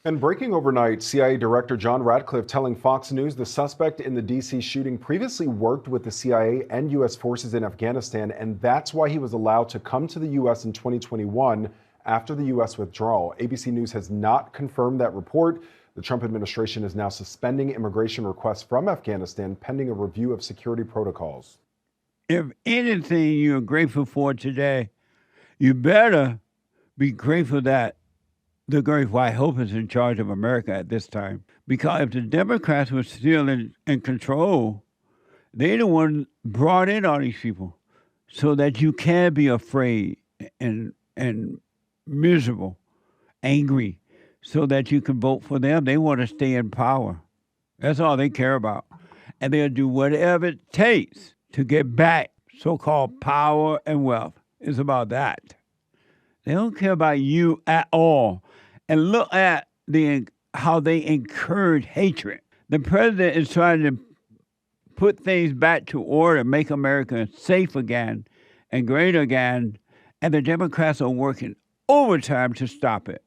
And breaking overnight, CIA Director John Ratcliffe telling Fox News the suspect in the D.C. shooting previously worked with the CIA and U.S. forces in Afghanistan, and that's why he was allowed to come to the U.S. in 2021 after the U.S. withdrawal. ABC News has not confirmed that report. The Trump administration is now suspending immigration requests from Afghanistan pending a review of security protocols. If anything you're grateful for today, you better be grateful that the great white hope is in charge of America at this time. Because if the Democrats were still in control, they the one brought in all these people so that you can be afraid and miserable, angry, so that you can vote for them. They want to stay in power. That's all they care about. And they'll do whatever it takes to get back so-called power and wealth. It's about that. They don't care about you at all. And look at how they encourage hatred. The president is trying to put things back to order, make America safe again and great again, and the Democrats are working overtime to stop it.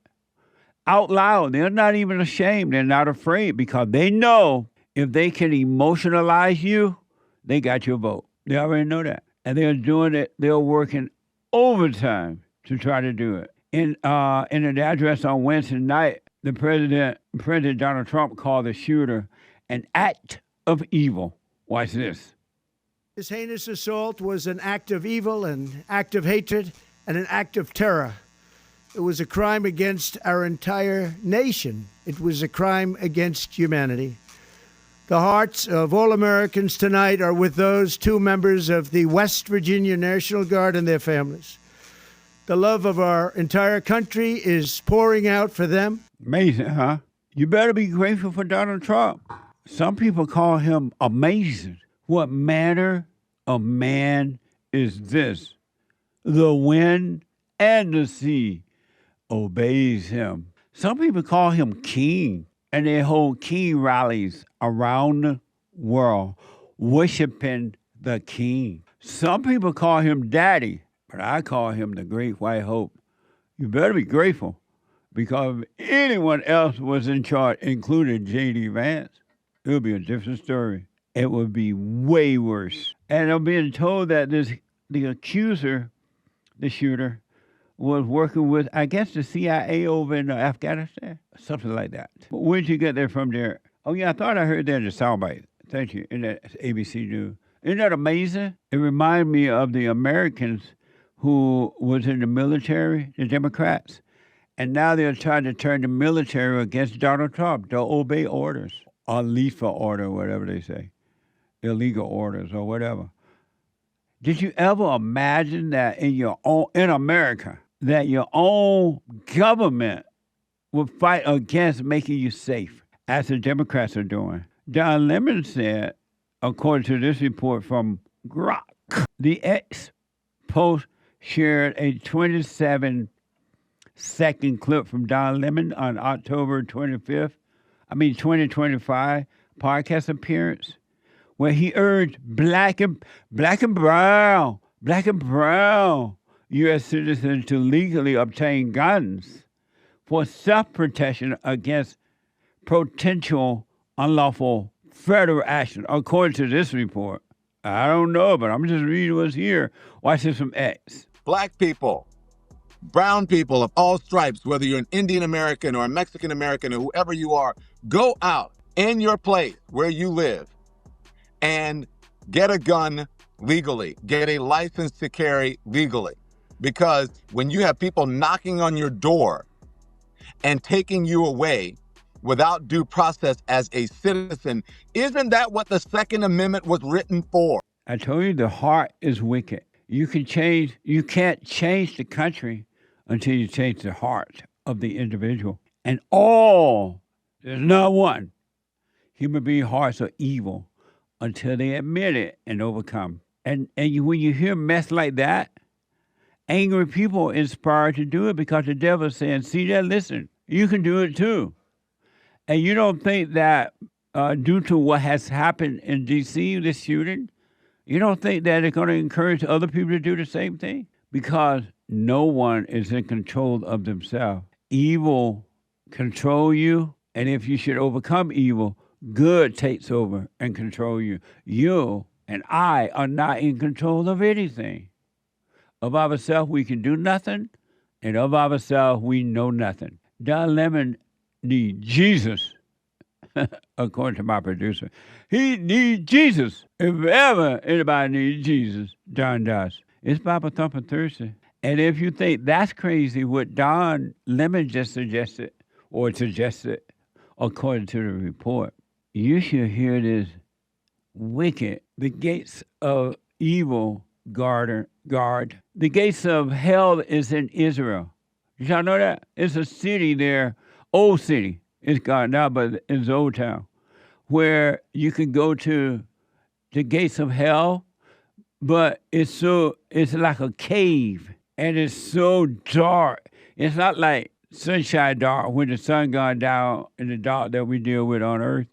Out loud, they're not even ashamed. They're not afraid because they know if they can emotionalize you, they got your vote. They already know that. And they're doing it, they're working overtime to try to do it. In an address on Wednesday night, the President Donald Trump called the shooter an act of evil. Watch this. This heinous assault was an act of evil, an act of hatred, and an act of terror. It was a crime against our entire nation. It was a crime against humanity. The hearts of all Americans tonight are with those two members of the West Virginia National Guard and their families. The love of our entire country is pouring out for them. Amazing, huh? You better be grateful for Donald Trump. Some people call him amazing. What manner of man is this? The wind and the sea obeys him. Some people call him king, and they hold king rallies around the world, worshiping the king. Some people call him daddy, but I call him the great white hope. You better be grateful, because if anyone else was in charge, including J.D. Vance, it would be a different story. It would be way worse. And I'm being told that the accuser, the shooter, was working with, I guess, the CIA over in Afghanistan, something like that. But where'd you get that from there? Oh, yeah, I thought I heard that in the soundbite. Thank you, in that ABC News. Isn't that amazing? It reminded me of the Americans who was in the military, the Democrats, and now they're trying to turn the military against Donald Trump. They'll obey orders, or lethal order, whatever they say, illegal orders or whatever. Did you ever imagine that in America, that your own government would fight against making you safe, as the Democrats are doing? Don Lemon said, according to this report from Grok, the ex-post shared a 27-second clip from Don Lemon on October 2025 podcast appearance, where he urged black and brown U.S. citizens to legally obtain guns for self-protection against potential unlawful federal action, according to this report. I don't know, but I'm just reading what's here. Watch this from X. Black people, brown people of all stripes, whether you're an Indian American or a Mexican American or whoever you are, go out in your place where you live and get a gun legally, get a license to carry legally. Because when you have people knocking on your door and taking you away without due process as a citizen, isn't that what the Second Amendment was written for? I told you the heart is wicked. You can't change the country until you change the heart of the individual. And there's not one human being hearts are evil until they admit it and overcome. And when you hear mess like that, angry people are inspired to do it because the devil's saying, see that, listen, you can do it too. And you don't think that due to what has happened in D.C., this shooting, you don't think that it's going to encourage other people to do the same thing? Because no one is in control of themselves. Evil control you. And if you should overcome evil, good takes over and control you. You and I are not in control of anything. Of ourselves, we can do nothing, and of ourselves, we know nothing. Don Lemon needs Jesus, according to my producer. He needs Jesus. If ever anybody needs Jesus, Don does. It's Bible Thumping Thursday. And if you think that's crazy, what Don Lemon just suggested, according to the report, you should hear this wicked. The gates of evil guard. The gates of hell is in Israel. Did y'all know that? It's a city there, old city. It's gone now, but it's Old Town, where you can go to the gates of hell, but it's like a cave, and it's so dark. It's not like sunshine dark when the sun gone down in the dark that we deal with on earth.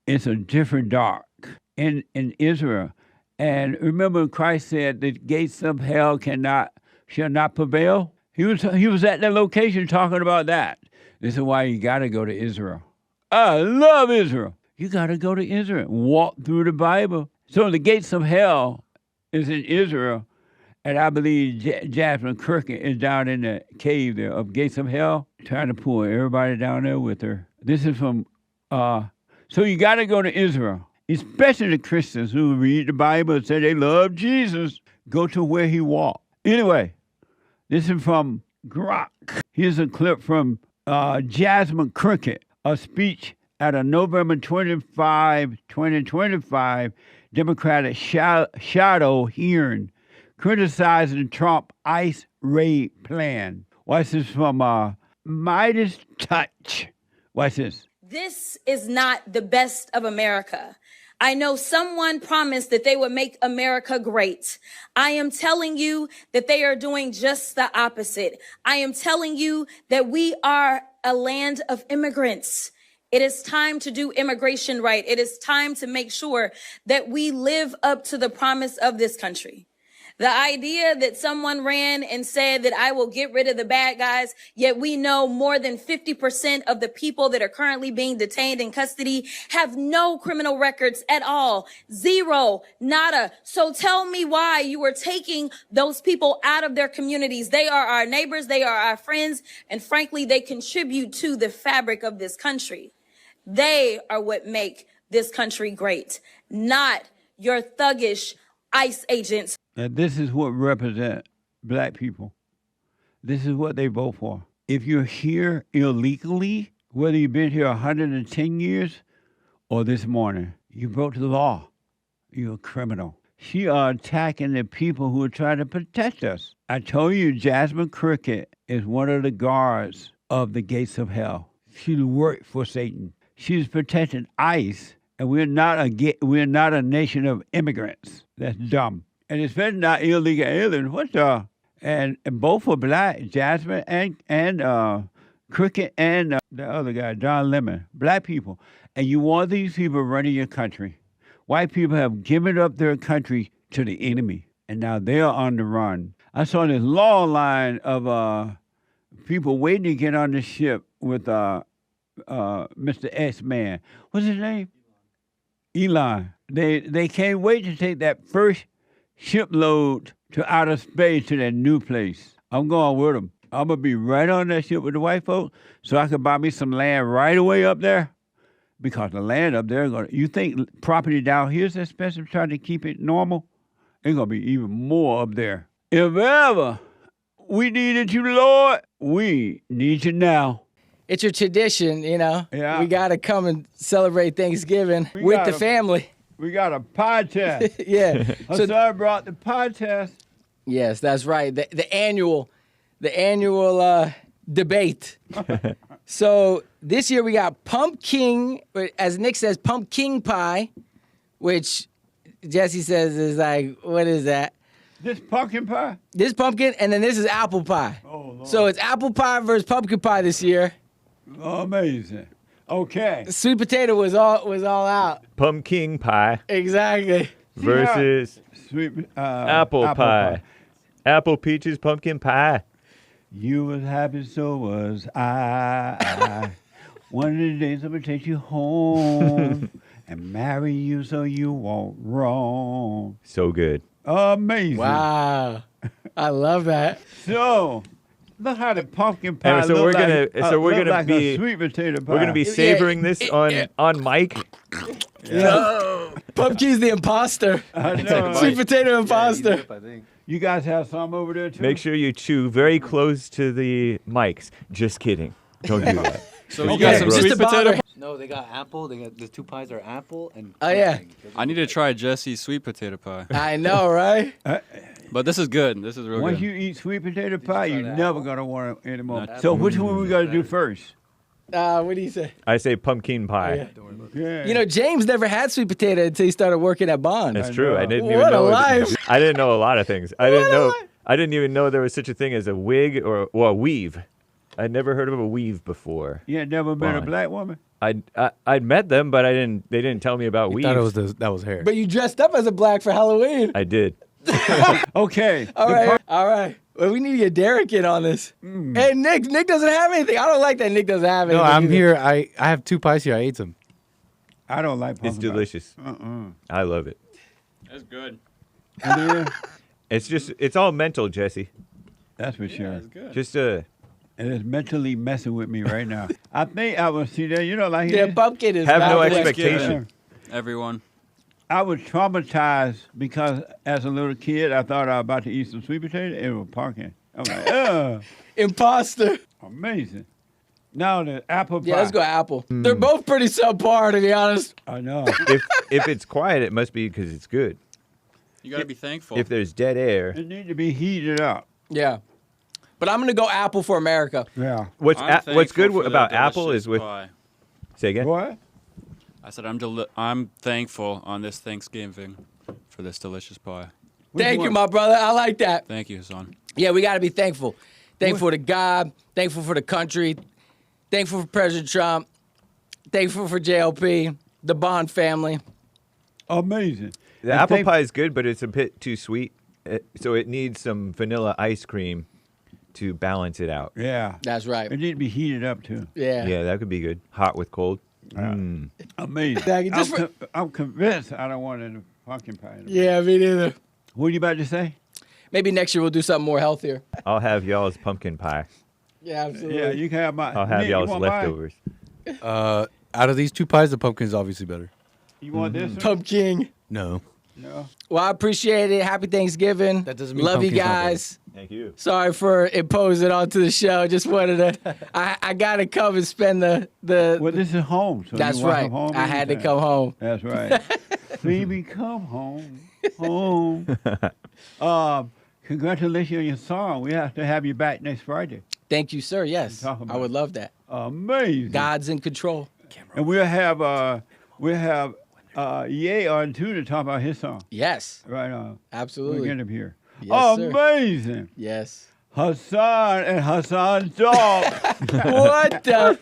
It's a different dark in Israel. And remember, Christ said the gates of hell shall not prevail. He was at that location talking about that. This is why you got to go to Israel. I love Israel. You got to go to Israel. Walk through the Bible. So the gates of hell is in Israel, and I believe Jasmine Crockett is down in the cave there of gates of hell, trying to pull everybody down there with her. This is from. So you got to go to Israel. Especially the Christians who read the Bible and say they love Jesus, go to where he walked. Anyway, this is from Grok. Here's a clip from Jasmine Crockett, a speech at a November 25, 2025 Democratic shadow hearing criticizing Trump ICE raid plan. Watch this from Midas Touch. Watch this. This is not the best of America. I know someone promised that they would make America great. I am telling you that they are doing just the opposite. I am telling you that we are a land of immigrants. It is time to do immigration right. It is time to make sure that we live up to the promise of this country. The idea that someone ran and said that I will get rid of the bad guys, yet we know more than 50% of the people that are currently being detained in custody have no criminal records at all. Zero, nada. So tell me why you are taking those people out of their communities. They are our neighbors. They are our friends. And frankly, they contribute to the fabric of this country. They are what make this country great, not your thuggish ICE agents. And this is what represents black people. This is what they vote for. If you're here illegally, whether you've been here 110 years or this morning, you broke the law. You're a criminal. She are attacking the people who are trying to protect us. I told you Jasmine Crockett is one of the guards of the gates of hell. She worked for Satan. She's protecting ICE, and we're not a nation of immigrants. That's dumb. And especially not illegal aliens. And both are black, Jasmine and Crockett and the other guy, Don Lemon, black people. And you want these people running your country. White people have given up their country to the enemy, and now they are on the run. I saw this long line of people waiting to get on the ship with Mr. X-Man. What's his name? Elon. They can't wait to take that first shipload to outer space to that new place. I'm going with them. I'm going to be right on that ship with the white folks so I can buy me some land right away up there. Because the land up there, you think property down here is expensive, trying to keep it normal? It's going to be even more up there. If ever we needed you, Lord, we need you now. It's your tradition, you know. Yeah. We got to come and celebrate Thanksgiving with the family. We got a podcast. Yeah. Hassan brought the podcast. Yes, that's right. The annual debate. So this year we got pumpkin, as Nick says, pumpkin pie, which Jesse says is like, what is that? This pumpkin pie? This pumpkin, and then this is apple pie. Oh, Lord. So it's apple pie versus pumpkin pie this year. Amazing. Okay. Sweet potato was all out. Pumpkin pie. Exactly. Versus sweet apple pie. Apple peaches pumpkin pie. You was happy, so was I. One of the days I'm gonna take you home and marry you so you won't wrong. So good. Amazing. Wow. I love that. So, look how the pumpkin pie And so look we're gonna like be a sweet potato pie. We're gonna be savoring this on mic. Pumpkin's the imposter. I know. Sweet potato imposter. You guys have some over there too? Make sure you chew very close to the mics. Just kidding. Don't do that. So you got some sweet potato? No, they got apple. They got the 2 pies are apple and. Oh yeah. I need to try Jesse's sweet potato pie. I know, right? But this is good. This is real Once good. you eat sweet potato pie, you're never gonna want it anymore. No, So which one we gotta do first? What do you say? I say pumpkin pie. Yeah. You know, James never had sweet potato until he started working at Bond. That's true. I didn't even What a know. life. I didn't know a lot of things. I didn't even know there was such a thing as a wig or a weave. I'd never heard of a weave before. You had never met a Bond. black woman? I'd met them, but they didn't tell me about weave. Thought that was hair. But you dressed up as a black for Halloween. I did. Okay. All right. Well, we need to get Derek in on this. Hey, Nick. Nick doesn't have anything. I don't like that Nick doesn't have anything. No, I'm either. here. I have 2 pies here. I ate them. I don't like pumpkin It's delicious. I love it. That's good. It's all mental, Jesse. That's for sure. That's good. Just It is mentally messing with me right now. I think I will see that. You know, like Yeah, pumpkin is have no not- expectation. Everyone. I was traumatized because as a little kid, I thought I was about to eat some sweet potato. It was pumpkin. I'm like, ugh. Imposter. Amazing. Now the apple pie. Yeah, let's go apple. They're both pretty subpar, to be honest. I know. if it's quiet, it must be because it's good. You gotta be thankful. If there's dead air, It needs to be heated up. Yeah. But I'm going to go apple for America. Yeah. what's I'm what's good thankful for about the apple delicious is with. pie. Say again. What? I said I'm thankful on this Thanksgiving for this delicious pie. Thank you, my brother. I like that. Thank you, Hassan. Yeah, we got to be thankful. Thankful to God. Thankful for the country. Thankful for President Trump. Thankful for JLP. The Bond family. Amazing. The apple pie is good, but it's a bit too sweet, so it needs some vanilla ice cream to balance it out. Yeah. That's right. It needs to be heated up too. Yeah. Yeah, that could be good. Hot with cold. Amazing. Just I'm convinced I don't want any pumpkin pie anymore. Yeah, me neither. What are you about to say? Maybe next year we'll do something more healthier. I'll have y'all's pumpkin pie. Yeah, absolutely. Yeah, you can have my. I'll have Nick, you y'all's want mine? leftovers. Out of these 2 pies, the pumpkin's obviously better. You want this one? Pumpkin. No. No. Well, I appreciate it. Happy Thanksgiving. That doesn't mean Love you pumpkin's not guys. Thank you. Sorry for imposing onto the show. Just wanted to. I gotta come and spend the. Well, this is home. So That's you want right. Home I had to anytime. come home. That's right. Baby, come home. Home. Congratulations on your song. We have to have you back next Friday. Thank you, sir. Yes, talk about I would love that. Amazing. God's in control. And we'll have Ye on too to talk about his song. Yes. Right on. Absolutely. We'll get him here. Yes, sir. Amazing. Yes. Hassan and Hassan's dog. What the?